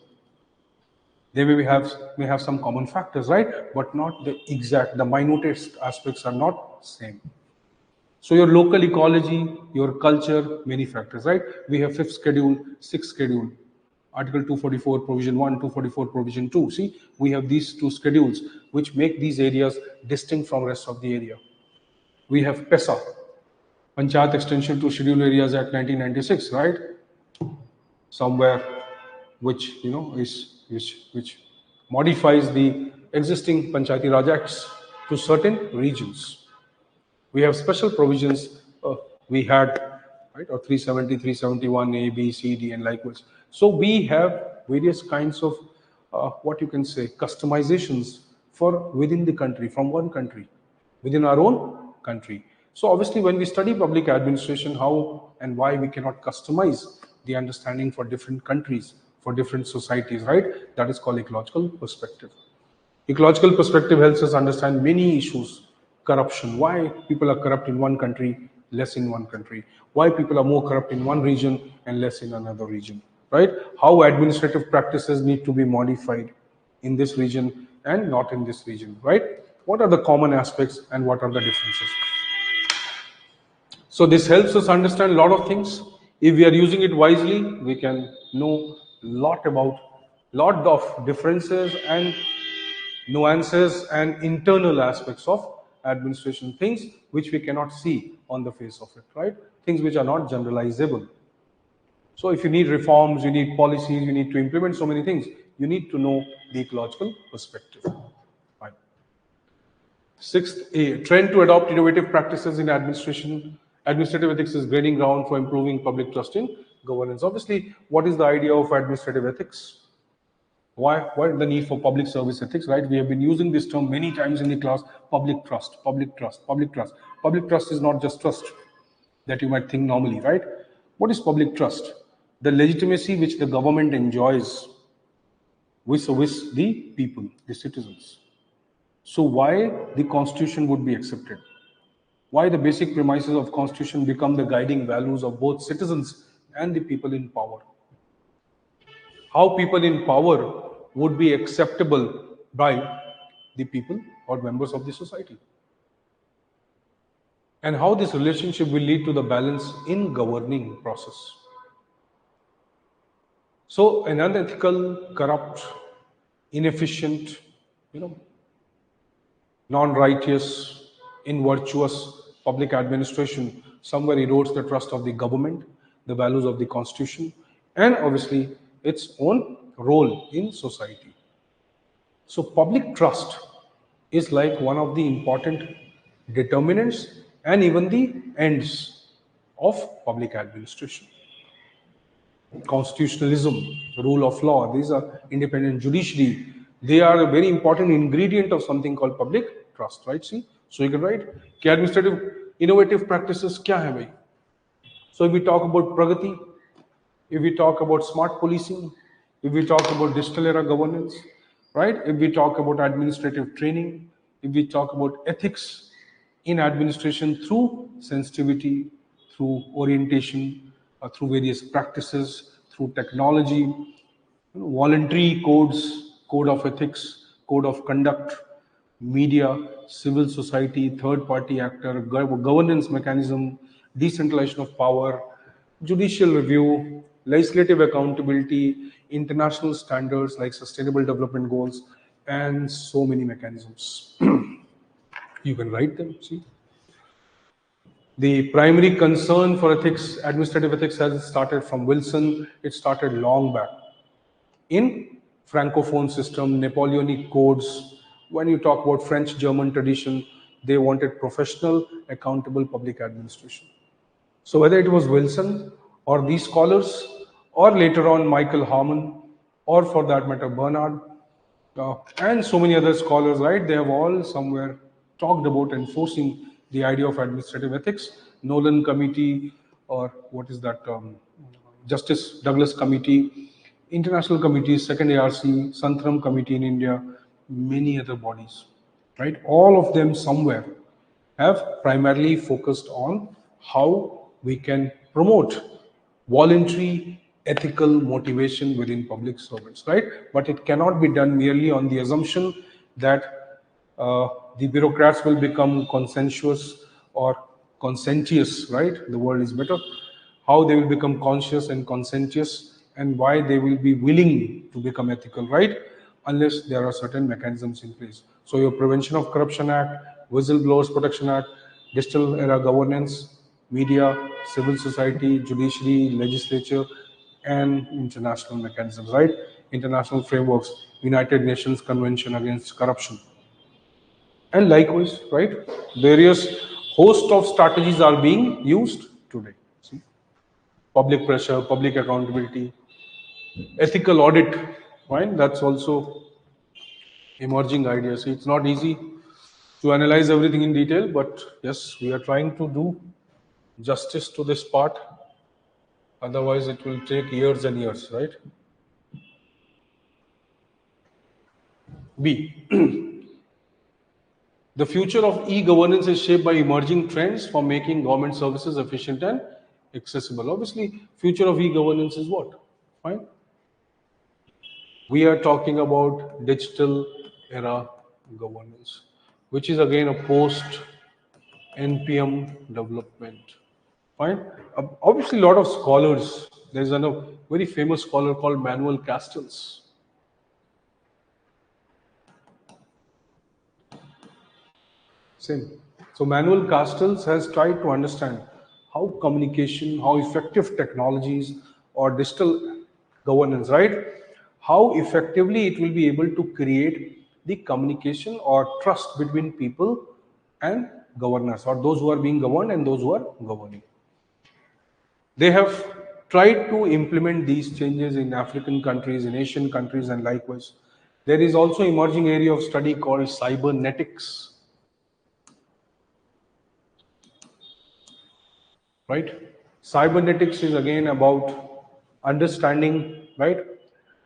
They may have some common factors, right? But not the exact. The minutest aspects are not same. So your local ecology, your culture, many factors, right? We have 5th schedule, 6th schedule, Article 244, Provision 1, 244, Provision 2. See, we have these two schedules which make these areas distinct from rest of the area. We have PESA, Panchayat Extension to Scheduled Areas Act 1996, right? Somewhere which which modifies the existing Panchayati Raj Acts to certain regions. We have special provisions we had, right, or 370, 371, A, B, C, D, and likewise. So we have various kinds of what you can say customizations for within the country, from one country, within our own country. So obviously, when we study public administration, how and why we cannot customize the understanding for different countries, for different societies, right? That is called ecological perspective. Ecological perspective helps us understand many issues. Corruption, why people are corrupt in one country, less in one country. Why people are more corrupt in one region and less in another region, right? How administrative practices need to be modified in this region and not in this region, right? What are the common aspects and what are the differences? So this helps us understand a lot of things. If we are using it wisely, we can know lot of differences and nuances and internal aspects of administration, things which we cannot see on the face of it, right? Things which are not generalizable. So if you need reforms, you need policies, you need to implement so many things, you need to know the ecological perspective. Fine. 6th, A, trend to adopt innovative practices in administration. Administrative ethics is gaining ground for improving public trust in governance. Obviously, what is the idea of administrative ethics? Why the need for public service ethics, right? We have been using this term many times in the class, public trust, public trust, public trust. Public trust is not just trust that you might think normally, right? What is public trust? The legitimacy which the government enjoys with the people, the citizens. So why the constitution would be accepted? Why the basic premises of constitution become the guiding values of both citizens and the people in power? How people in power would be acceptable by the people or members of the society. And how this relationship will lead to the balance in governing process. So an unethical, corrupt, inefficient, non-righteous, invirtuous public administration somewhere erodes the trust of the government, the values of the constitution, and obviously its own role in society. So public trust is like one of the important determinants and even the ends of public administration. Constitutionalism, rule of law, these are independent judiciary. They are a very important ingredient of something called public trust, right? See, so you can write, administrative innovative practices kya hai bhai? So if we talk about pragati, if we talk about smart policing, if we talk about digital era governance, right? If we talk about administrative training, if we talk about ethics in administration through sensitivity, through orientation, through various practices, through technology, voluntary codes, code of ethics, code of conduct, media, civil society, third-party actor, governance mechanism, decentralization of power, judicial review, legislative accountability, international standards like sustainable development goals, and so many mechanisms. You can write them, see. The primary concern for ethics, administrative ethics, has started from Wilson. It started long back. In Francophone system, Napoleonic codes, when you talk about French-German tradition, they wanted professional, accountable public administration. So whether it was Wilson or these scholars, or later on Michael Harmon, or for that matter Bernard, and so many other scholars, right? They have all somewhere talked about enforcing the idea of administrative ethics. Nolan Committee, or what is that? Justice Douglas Committee, international committees, second ARC, Santram Committee in India, many other bodies, right? All of them somewhere have primarily focused on how we can promote voluntary ethical motivation within public servants, right? But it cannot be done merely on the assumption that the bureaucrats will become consensuous or conscientious, right? The word is better. How they will become conscious and conscientious, and why they will be willing to become ethical, right? Unless there are certain mechanisms in place. So your Prevention of Corruption Act, Whistleblowers Protection Act, Digital Era Governance, media, civil society, judiciary, legislature, and international mechanisms, right? International frameworks, United Nations Convention Against Corruption. And likewise, right? Various host of strategies are being used today. See? Public pressure, public accountability, ethical audit, right? That's also emerging ideas. See, it's not easy to analyze everything in detail, but yes, we are trying to do justice to this part. Otherwise, it will take years and years, right? B. The future of e-governance is shaped by emerging trends for making government services efficient and accessible. Obviously, future of e-governance is what? Fine. We are talking about digital era governance, which is again a post NPM development. Fine. Obviously, a lot of scholars. There's a very famous scholar called Manuel Castells. Same. So Manuel Castells has tried to understand how communication, how effective technologies or digital governance, right? How effectively it will be able to create the communication or trust between people and governors, or those who are being governed and those who are governing. They have tried to implement these changes in African countries, in Asian countries, and likewise. There is also emerging area of study called cybernetics. Right? Cybernetics is again about understanding, right?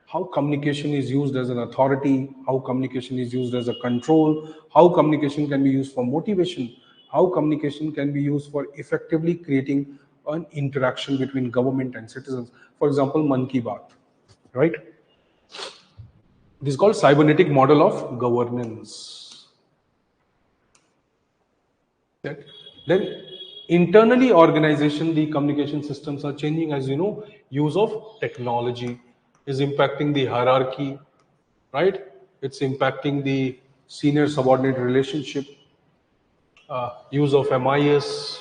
How communication is used as an authority, how communication is used as a control, how communication can be used for motivation, how communication can be used for effectively creating an interaction between government and citizens. For example, Man Ki Baat, right? This is called cybernetic model of governance. Right? Then internally organization, the communication systems are changing, as you know, use of technology is impacting the hierarchy, right? It's impacting the senior subordinate relationship, use of MIS,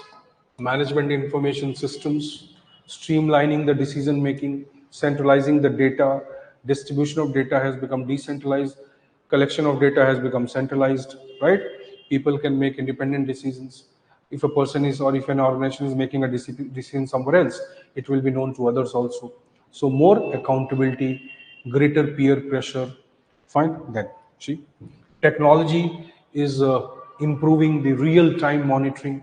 management information systems, streamlining the decision making, centralizing the data, distribution of data has become decentralized, collection of data has become centralized, right? People can make independent decisions. If a person is, or if an organization is making a decision somewhere else, it will be known to others also. So more accountability, greater peer pressure. Fine, then see, technology is improving the real-time monitoring,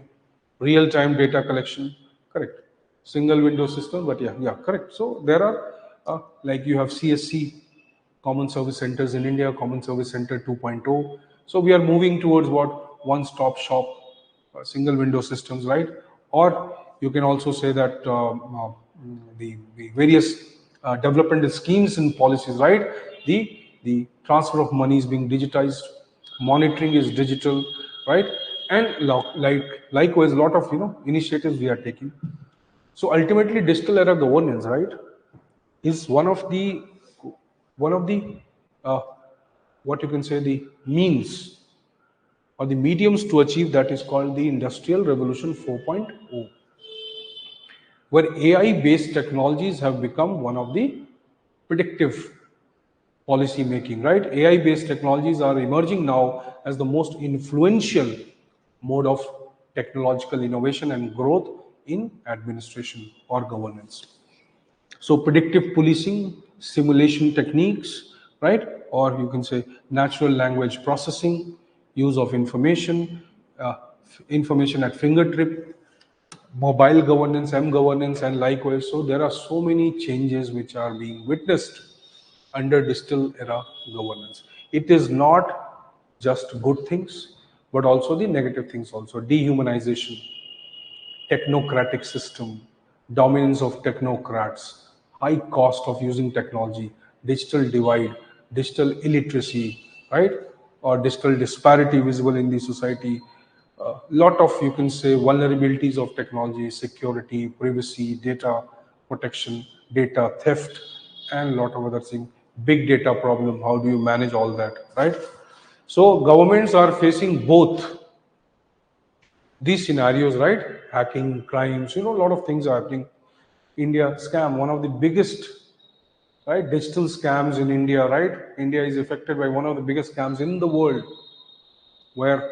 real-time data collection. Correct. Single window system, but yeah, correct. So there are like you have CSC, Common Service Centers in India, Common Service Center 2.0. So we are moving towards what one-stop shop, single window systems, right? Or you can also say that the various development schemes and policies, right? The transfer of money is being digitized, monitoring is digital, right? And likewise, a lot of initiatives we are taking. So ultimately, digital era governance, right, is one of the uh, what you can say the means or the mediums to achieve that is called the Industrial Revolution 4.0, where AI based technologies have become one of the predictive policy making, right? AI based technologies are emerging now as the most influential mode of technological innovation and growth in administration or governance. So predictive policing, simulation techniques, right? Or you can say natural language processing, use of uh, information at fingertip, mobile governance, M governance, and likewise. So there are so many changes which are being witnessed under digital era governance. It is not just good things, but also the negative things also. Dehumanization, technocratic system, dominance of technocrats, high cost of using technology, digital divide, digital illiteracy, right? Or digital disparity visible in the society. Lot of, you can say, vulnerabilities of technology, security, privacy, data protection, data theft, and a lot of other things. Big data problem. How do you manage all that, right? So governments are facing both these scenarios, right? Hacking, crimes, a lot of things are happening. India scam, one of the biggest, right, digital scams in India, right? India is affected by one of the biggest scams in the world, where,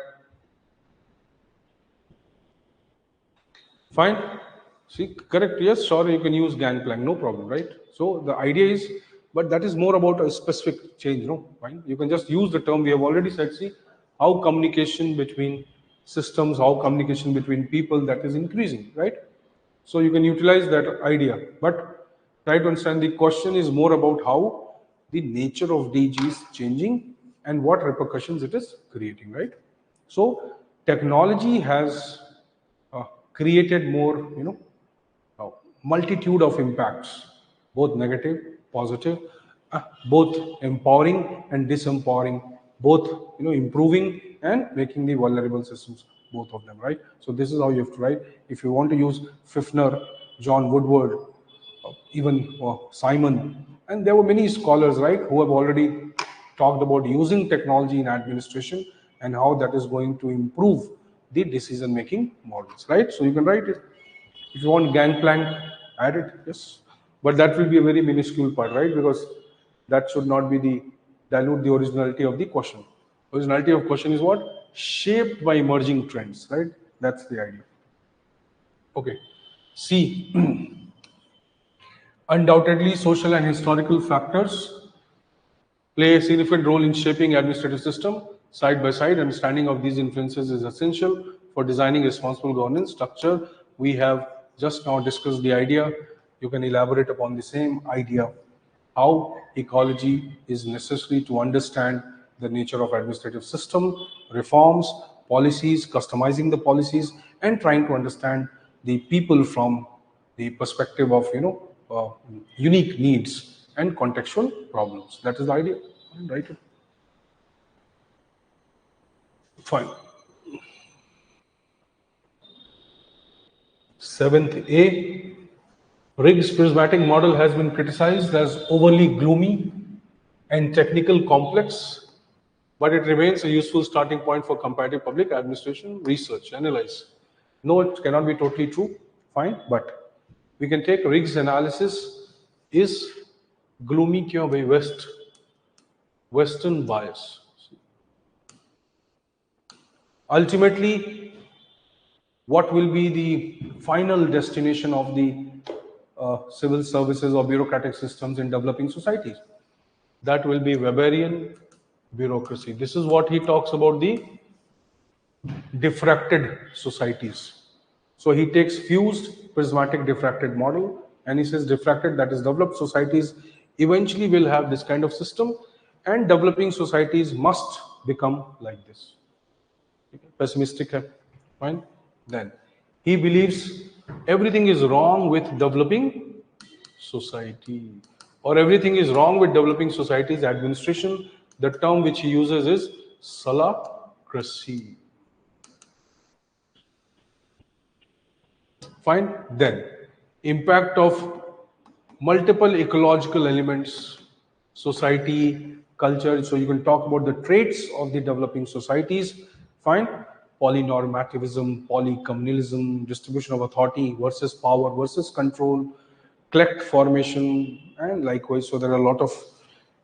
fine, see, correct, yes, sure, you can use gangplank, no problem, right? So the idea is, but that is more about a specific change, no? Fine, you can just use the term we have already said, see, how communication between systems, how communication between people, that is increasing, right? So you can utilize that idea, but try to understand the question is more about how the nature of DG is changing and what repercussions it is creating, right? So technology has uh, created more, uh, multitude of impacts, both negative, positive, both empowering and disempowering, both improving and making the vulnerable systems, both of them, right? So this is how you have to write. If you want to use Fifner, John Woodward, even Simon, and there were many scholars, right, who have already talked about using technology in administration and how that is going to improve the decision making models, right? So you can write it. If you want gangplank, add it, yes. But that will be a very minuscule part, right? Because that should not be the dilute the originality of the question. Originality of question is what? Shaped by emerging trends, right? That's the idea. Okay. C. Undoubtedly, social and historical factors play a significant role in shaping administrative system. Side by side, understanding of these influences is essential for designing responsible governance structure. We have just now discussed the idea. You can elaborate upon the same idea. How ecology is necessary to understand the nature of administrative system, reforms, policies, customizing the policies, and trying to understand the people from the perspective of unique needs and contextual problems. That is the idea, right? Fine. Seventh A, Riggs prismatic model has been criticized as overly gloomy and technical complex, but it remains a useful starting point for comparative public administration research. Analyze. No, it cannot be totally true, fine, but we can take Riggs analysis is gloomy क्यों भाई Western bias. Ultimately, what will be the final destination of the civil services or bureaucratic systems in developing societies? That will be Weberian bureaucracy. This is what he talks about the diffracted societies. So he takes fused prismatic diffracted model and he says diffracted, that is developed societies eventually will have this kind of system and developing societies must become like this. Pessimistic है, fine. Then he believes everything is wrong with developing society or everything is wrong with developing society's administration. The term which he uses is salacracy. Fine. Then impact of multiple ecological elements, society, culture. So you can talk about the traits of the developing societies. Fine. Polynormativism, polycommunalism, distribution of authority versus power versus control, collect formation, and likewise. So there are a lot of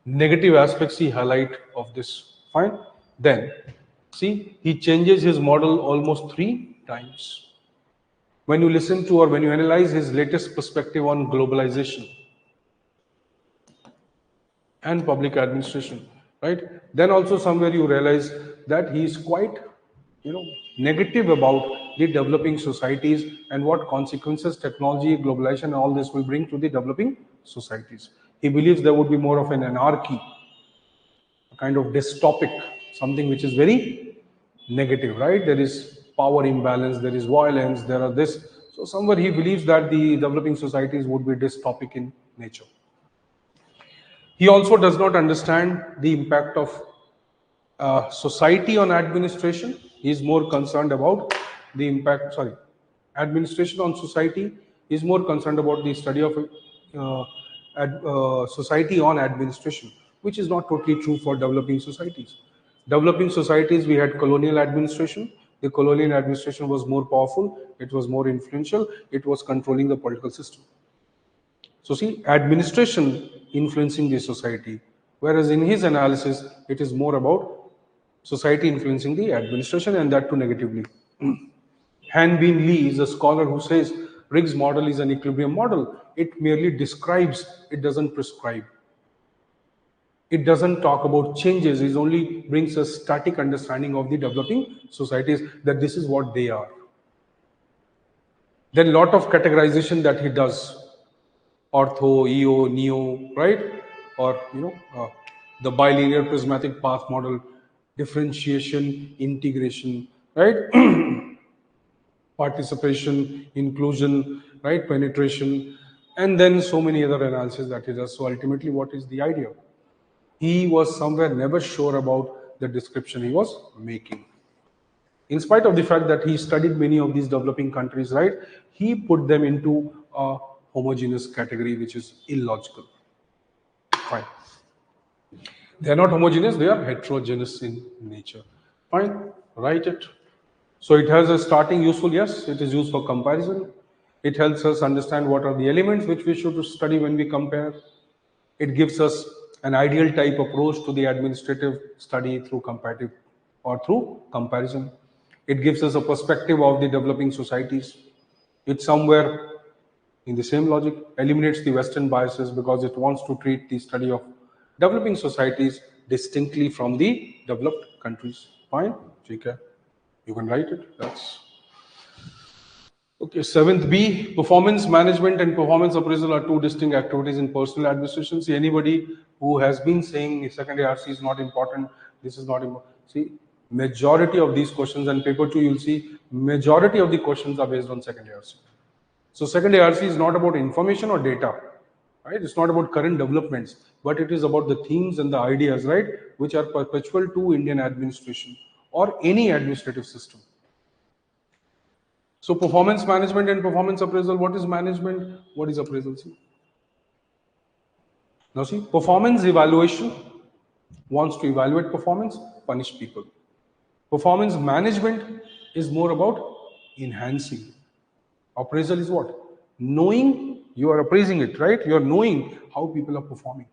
negative aspects he highlight of this. Fine. Then see, he changes his model almost 3 times. When you listen to or when you analyze his latest perspective on globalization and public administration, right? Then also somewhere you realize that he is quite, negative about the developing societies and what consequences technology, globalization, and all this will bring to the developing societies. He believes there would be more of an anarchy, a kind of dystopic, something which is very negative, right? There is power imbalance, there is violence, there are this. So somewhere he believes that the developing societies would be dystopic in nature. He also does not understand the impact of society on administration. He is more concerned about the impact, administration on society. He is more concerned about the study of society on administration, which is not totally true for developing societies. Developing societies, we had colonial administration. The colonial administration was more powerful, it was more influential, it was controlling the political system. So see, administration influencing the society, whereas in his analysis, it is more about society influencing the administration and that too negatively. Han Bin Lee is a scholar who says Riggs model is an equilibrium model. It merely describes, it doesn't prescribe. It doesn't talk about changes, it only brings a static understanding of the developing societies, that this is what they are. Then a lot of categorization that he does, ortho, EO, neo, right? Or, the bilinear prismatic path model, differentiation, integration, right? Participation, inclusion, right? Penetration, and then so many other analyses that he does. So ultimately, what is the idea? He was somewhere never sure about the description he was making. In spite of the fact that he studied many of these developing countries, right? He put them into a homogeneous category, which is illogical. Fine. They are not homogeneous, they are heterogeneous in nature. Fine, write it. So it has a starting useful, yes, it is used for comparison. It helps us understand what are the elements which we should study when we compare. It gives us an ideal type approach to the administrative study through comparative or through comparison. It gives us a perspective of the developing societies. It somewhere in the same logic eliminates the Western biases because it wants to treat the study of developing societies distinctly from the developed countries. Fine, okay. You can write it. That's okay. 7th B, performance management and performance appraisal are two distinct activities in personal administration. See, anybody who has been saying secondary RC is not important, this is not important. See, majority of these questions and paper 2, you'll see majority of the questions are based on secondary RC. So secondary RC is not about information or data, right? It's not about current developments, but it is about the themes and the ideas, right? Which are perpetual to Indian administration or any administrative system. So performance management and performance appraisal, what is management? What is appraisal? See? Now see, performance evaluation wants to evaluate performance, punish people. Performance management is more about enhancing. Appraisal is what? Knowing, you are appraising it, right? You are knowing how people are performing.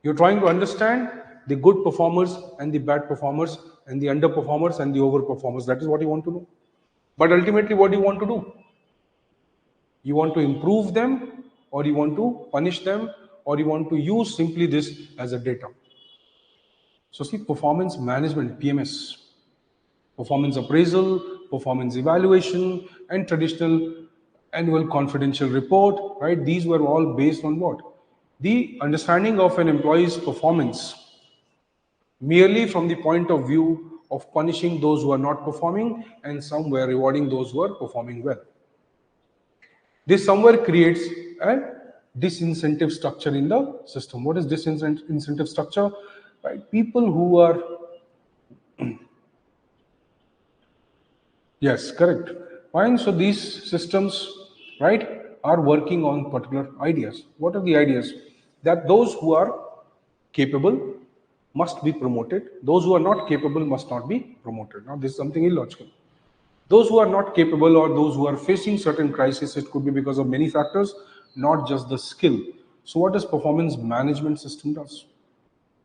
You're trying to understand the good performers and the bad performers and the underperformers and the overperformers. That is what you want to know. But ultimately, what do you want to do? You want to improve them, or you want to punish them, or you want to use simply this as a data. So see, performance management, PMS, performance appraisal, performance evaluation, and traditional annual confidential report, right? These were all based on what? The understanding of an employee's performance merely from the point of view of punishing those who are not performing and somewhere rewarding those who are performing well. This somewhere creates a disincentive structure in the system. What is disincentive structure? Right? People who are yes, correct. Fine. So these systems, right, are working on particular ideas. What are the ideas? That those who are capable must be promoted. Those who are not capable must not be promoted. Now, this is something illogical. Those who are not capable or those who are facing certain crises, it could be because of many factors, not just the skill. So, what does performance management system does?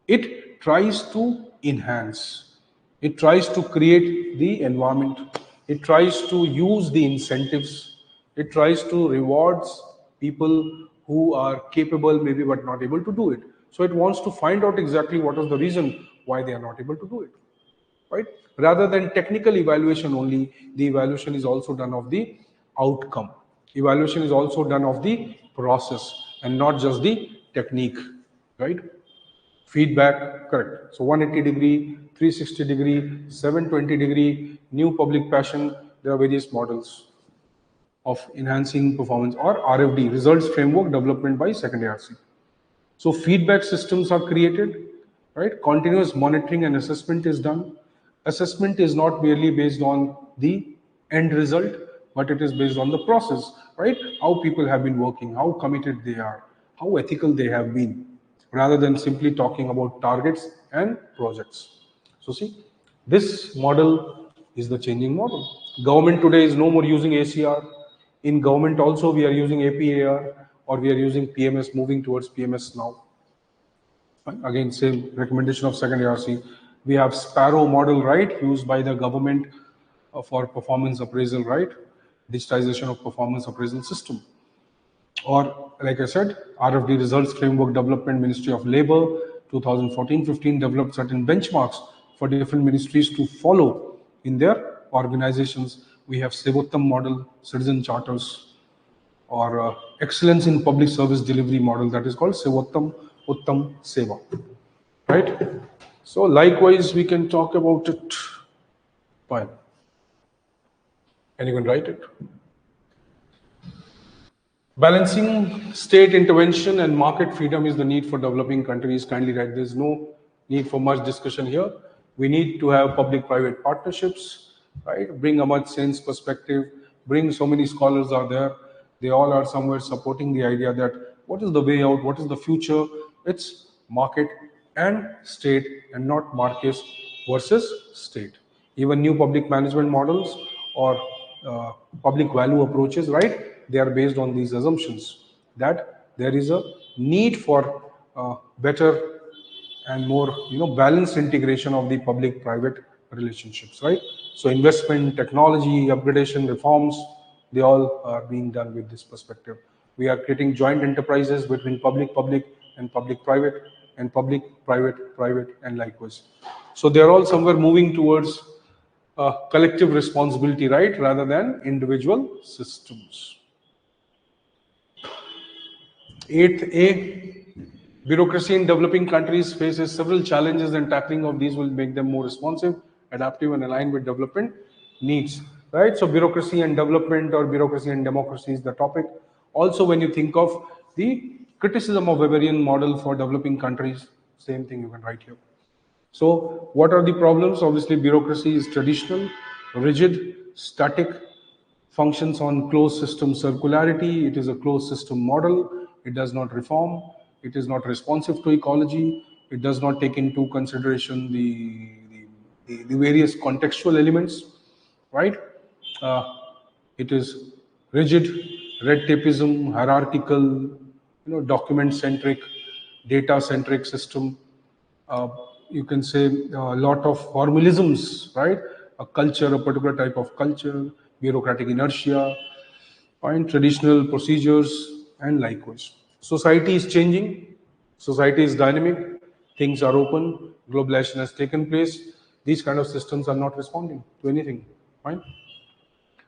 It tries to enhance. It tries to create the environment. It tries to use the incentives. It tries to rewards people who are capable maybe but not able to do it. So it wants to find out exactly what is the reason why they are not able to do it. Right? Rather than technical evaluation only, the evaluation is also done of the outcome. Evaluation is also done of the process and not just the technique. Right? Feedback, correct. So 180-degree, 360-degree, 720-degree, new public passion, there are various models of enhancing performance, or RFD, results framework development by second ARC. So feedback systems are created, right? Continuous monitoring and assessment is done. Assessment is not merely based on the end result, but it is based on the process, right? How people have been working, how committed they are, how ethical they have been, rather than simply talking about targets and projects. So see, this model is the changing model. Government today is no more using ACR. In government also we are using APAR, or we are using PMS, moving towards PMS now. Again, same recommendation of second ARC. We have Sparrow model, right, used by the government for performance appraisal, right? Digitization of performance appraisal system. Or, like I said, RFD results framework development, Ministry of Labor, 2014-15 developed certain benchmarks for different ministries to follow in their organizations. We have Sevottam model, citizen charters, or excellence in public service delivery model, that is called Sevottam Uttam Seva, right? So likewise, we can talk about it. Fine. Anyone write it? Balancing state intervention and market freedom is the need for developing countries. Kindly write. There's no need for much discussion here. We need to have public-private partnerships, right? Bring a much sense perspective. Bring so many scholars are there. They all are somewhere supporting the idea that what is the way out? What is the future? It's market and state, and not market versus state. Even new public management models or public value approaches, right? They are based on these assumptions that there is a need for better and more, balanced integration of the public-private relationships, right? So investment, technology, upgradation, reforms, they all are being done with this perspective. We are creating joint enterprises between public-public and public-private, and public-private-private, and likewise. So they are all somewhere moving towards collective responsibility, right, rather than individual systems. 8A, bureaucracy in developing countries faces several challenges, and tackling of these will make them more responsive, adaptive, and aligned with development needs, right? So bureaucracy and development, or bureaucracy and democracy, is the topic. Also, when you think of the criticism of Weberian model for developing countries, same thing you can write here. So what are the problems? Obviously, bureaucracy is traditional, rigid, static, functions on closed system circularity. It is a closed system model. It does not reform. It is not responsive to ecology. It does not take into consideration the various contextual elements, right? Uh, it is rigid, red tapeism, hierarchical, document centric, data centric system. uh, you can say a lot of formalisms, right? A culture, a particular type of culture, bureaucratic inertia, and traditional procedures, and likewise. Society is changing, society is dynamic, things are open, globalization has taken place. These kind of systems are not responding to anything, right?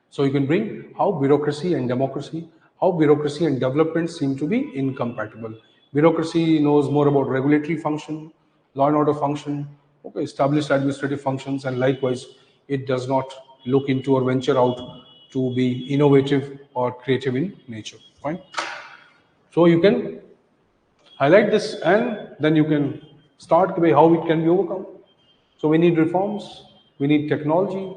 So you can bring how bureaucracy and development seem to be incompatible. Bureaucracy knows more about regulatory function, law and order function, okay, established administrative functions, and likewise, it does not look into or venture out to be innovative or creative in nature. Fine. So you can highlight this, and then you can start by how it can be overcome. So we need reforms, we need technology,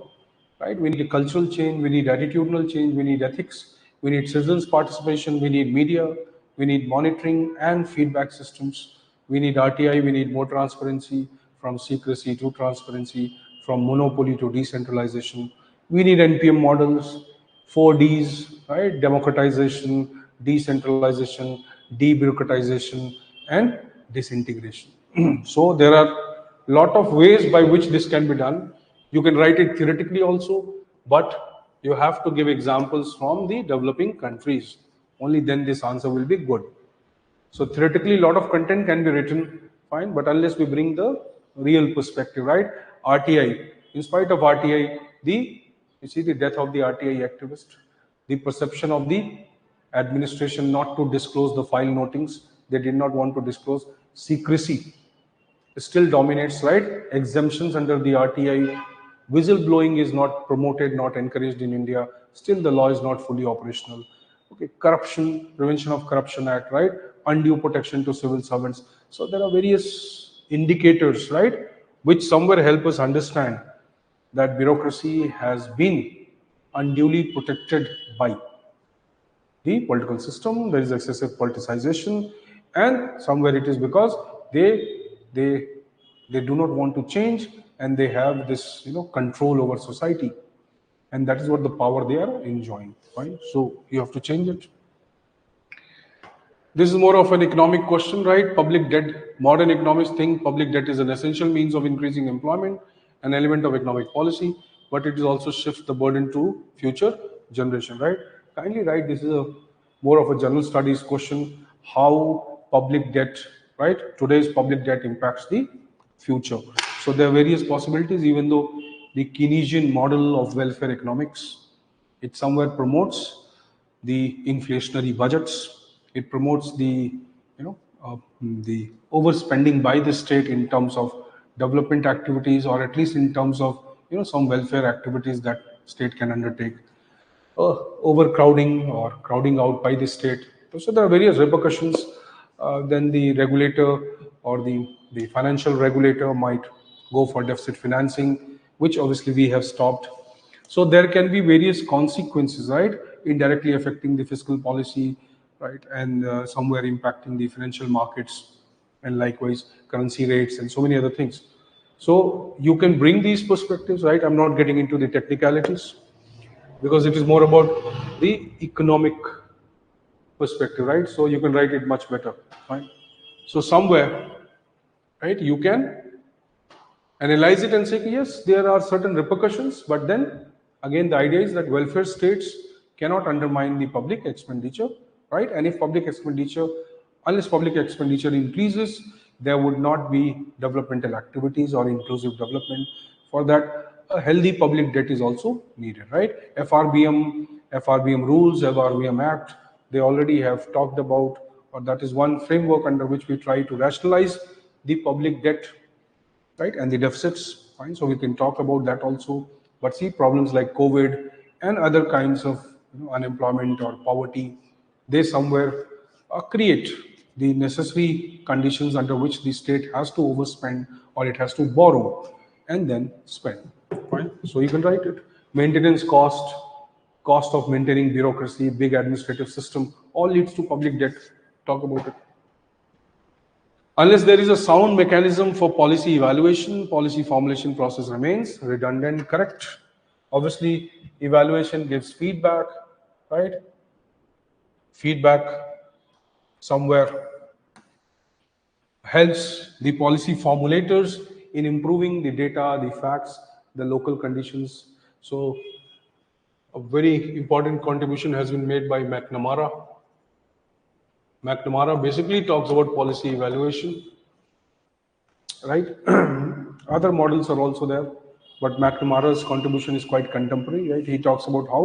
right? We need a cultural change, we need attitudinal change, we need ethics, we need citizens' participation, we need media, we need monitoring and feedback systems, we need RTI, we need more transparency, from secrecy to transparency, from monopoly to decentralization. We need NPM models, 4Ds, right? Democratization, decentralization, debureaucratization, and disintegration. So there are a lot of ways by which this can be done. You can write it theoretically also, but you have to give examples from the developing countries. Only then this answer will be good. So theoretically, a lot of content can be written, fine, but unless we bring the real perspective, right? RTI, in spite of RTI, you see the death of the RTI activist, the perception of the administration not to disclose the file notings, they did not want to disclose, secrecy still dominates, right? Exemptions under the RTI, whistleblowing is not promoted, not encouraged in India. Still, the law is not fully operational. Okay, corruption, Prevention of Corruption Act, right? Undue protection to civil servants. So there are various indicators, right, which somewhere help us understand that bureaucracy has been unduly protected by the political system. There is excessive politicization, and somewhere it is because they they do not want to change, and they have this control over society, and that is what the power they are enjoying. Right? So you have to change it. This is more of an economic question, right? Public debt. Modern economists think public debt is an essential means of increasing employment, an element of economic policy, but it is also shifts the burden to future generation, right? Kindly write. This is a more of a general studies question. How public debt, right? Today's public debt impacts the future. So there are various possibilities. Even though the Keynesian model of welfare economics, it somewhere promotes the inflationary budgets. It promotes the overspending by the state in terms of development activities, or at least in terms of some welfare activities that state can undertake. Overcrowding or crowding out by the state. So there are various repercussions. Then the regulator or the financial regulator might go for deficit financing, which obviously we have stopped. So there can be various consequences, right? Indirectly affecting the fiscal policy, right? And somewhere impacting the financial markets, and likewise currency rates and so many other things. So you can bring these perspectives, right? I'm not getting into the technicalities because it is more about the economic perspective, right? So you can write it much better, right? So somewhere, right, you can analyze it and say, yes, there are certain repercussions, but then again, the idea is that welfare states cannot undermine the public expenditure, right? And if public expenditure, unless public expenditure increases, there would not be developmental activities or inclusive development. For that, a healthy public debt is also needed, right? FRBM rules, FRBM Act, they already have talked about, or that is one framework under which we try to rationalize the public debt, right? And the deficits, fine. So we can talk about that also. But see, problems like COVID and other kinds of unemployment or poverty, they somewhere create the necessary conditions under which the state has to overspend, or it has to borrow and then spend. Fine. So you can write it. Maintenance cost, cost of maintaining bureaucracy, big administrative system, all leads to public debt. Talk about it. Unless there is a sound mechanism for policy evaluation, policy formulation process remains redundant, correct? Obviously, evaluation gives feedback, right? Feedback somewhere helps the policy formulators in improving the data, the facts, the local conditions. So a very important contribution has been made by McNamara. McNamara basically talks about policy evaluation, right? Other models are also there, but McNamara's contribution is quite contemporary, right? He talks about how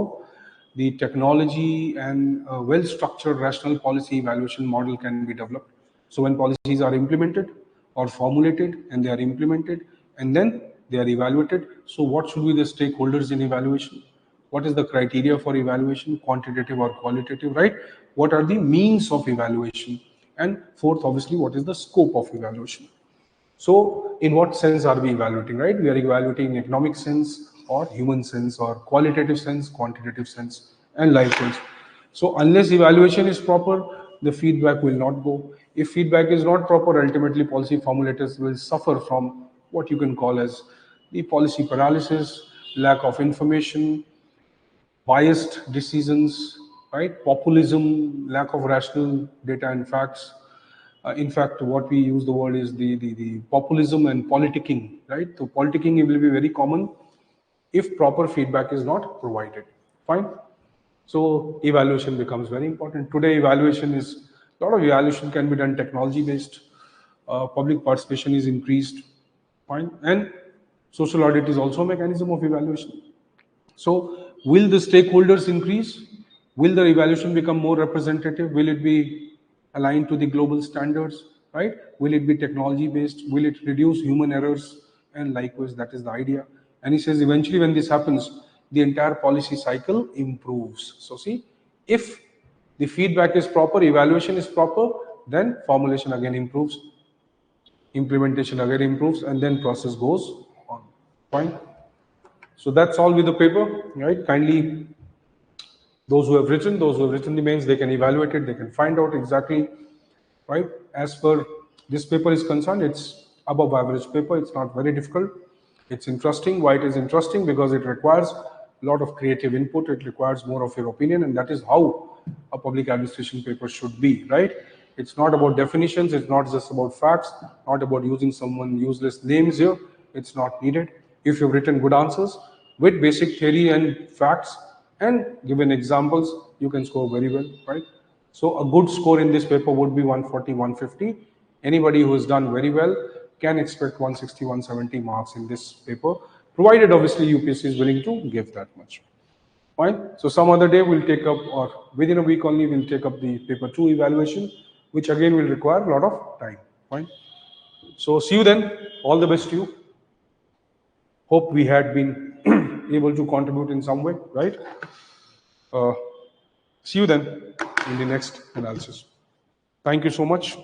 the technology and a well-structured rational policy evaluation model can be developed. So when policies are implemented or formulated and they are implemented and then they are evaluated, so what should be the stakeholders in evaluation? What is the criteria for evaluation, quantitative or qualitative, right? What are the means of evaluation? And fourth, obviously, what is the scope of evaluation? So in what sense are we evaluating, right? We are evaluating in economic sense or human sense or qualitative sense, quantitative sense, and likewise. So unless evaluation is proper, the feedback will not go. If feedback is not proper, ultimately policy formulators will suffer from what you can call as the policy paralysis, lack of information, biased decisions, right? Populism, lack of rational data and facts. In fact, what we use the word is the populism and politicking, right? So politicking will be very common if proper feedback is not provided. Fine. So evaluation becomes very important. Today, evaluation is a lot of evaluation can be done technology based. Public participation is increased. Fine. And social audit is also a mechanism of evaluation. So will the stakeholders increase? Will the evaluation become more representative? Will it be aligned to the global standards, right? Will it be technology based? Will it reduce human errors? And likewise, that is the idea. And he says eventually when this happens, the entire policy cycle improves. So see, if the feedback is proper, evaluation is proper, then formulation again improves, implementation again improves, and then process goes on. Fine. So that's all with the paper, right? Kindly, those who have written the mains, they can evaluate it, they can find out exactly, right? As per this paper is concerned, it's above average paper. It's not very difficult. It's interesting. Why it is interesting? Because it requires a lot of creative input. It requires more of your opinion, and that is how a public administration paper should be, right? It's not about definitions. It's not just about facts. Not about using someone useless names here. It's not needed. If you've written good answers with basic theory and facts and given examples, you can score very well, right? So a good score in this paper would be 140, 150. Anybody who has done very well can expect 160, 170 marks in this paper, provided obviously UPSC is willing to give that much. Fine. So some other day we'll take up, or within a week only, we'll take up the paper 2 evaluation, which again will require a lot of time. Fine. So see you then. All the best to you. Hope we had been able to contribute in some way, right? See you then in the next analysis. Thank you so much.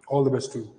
All the best to you.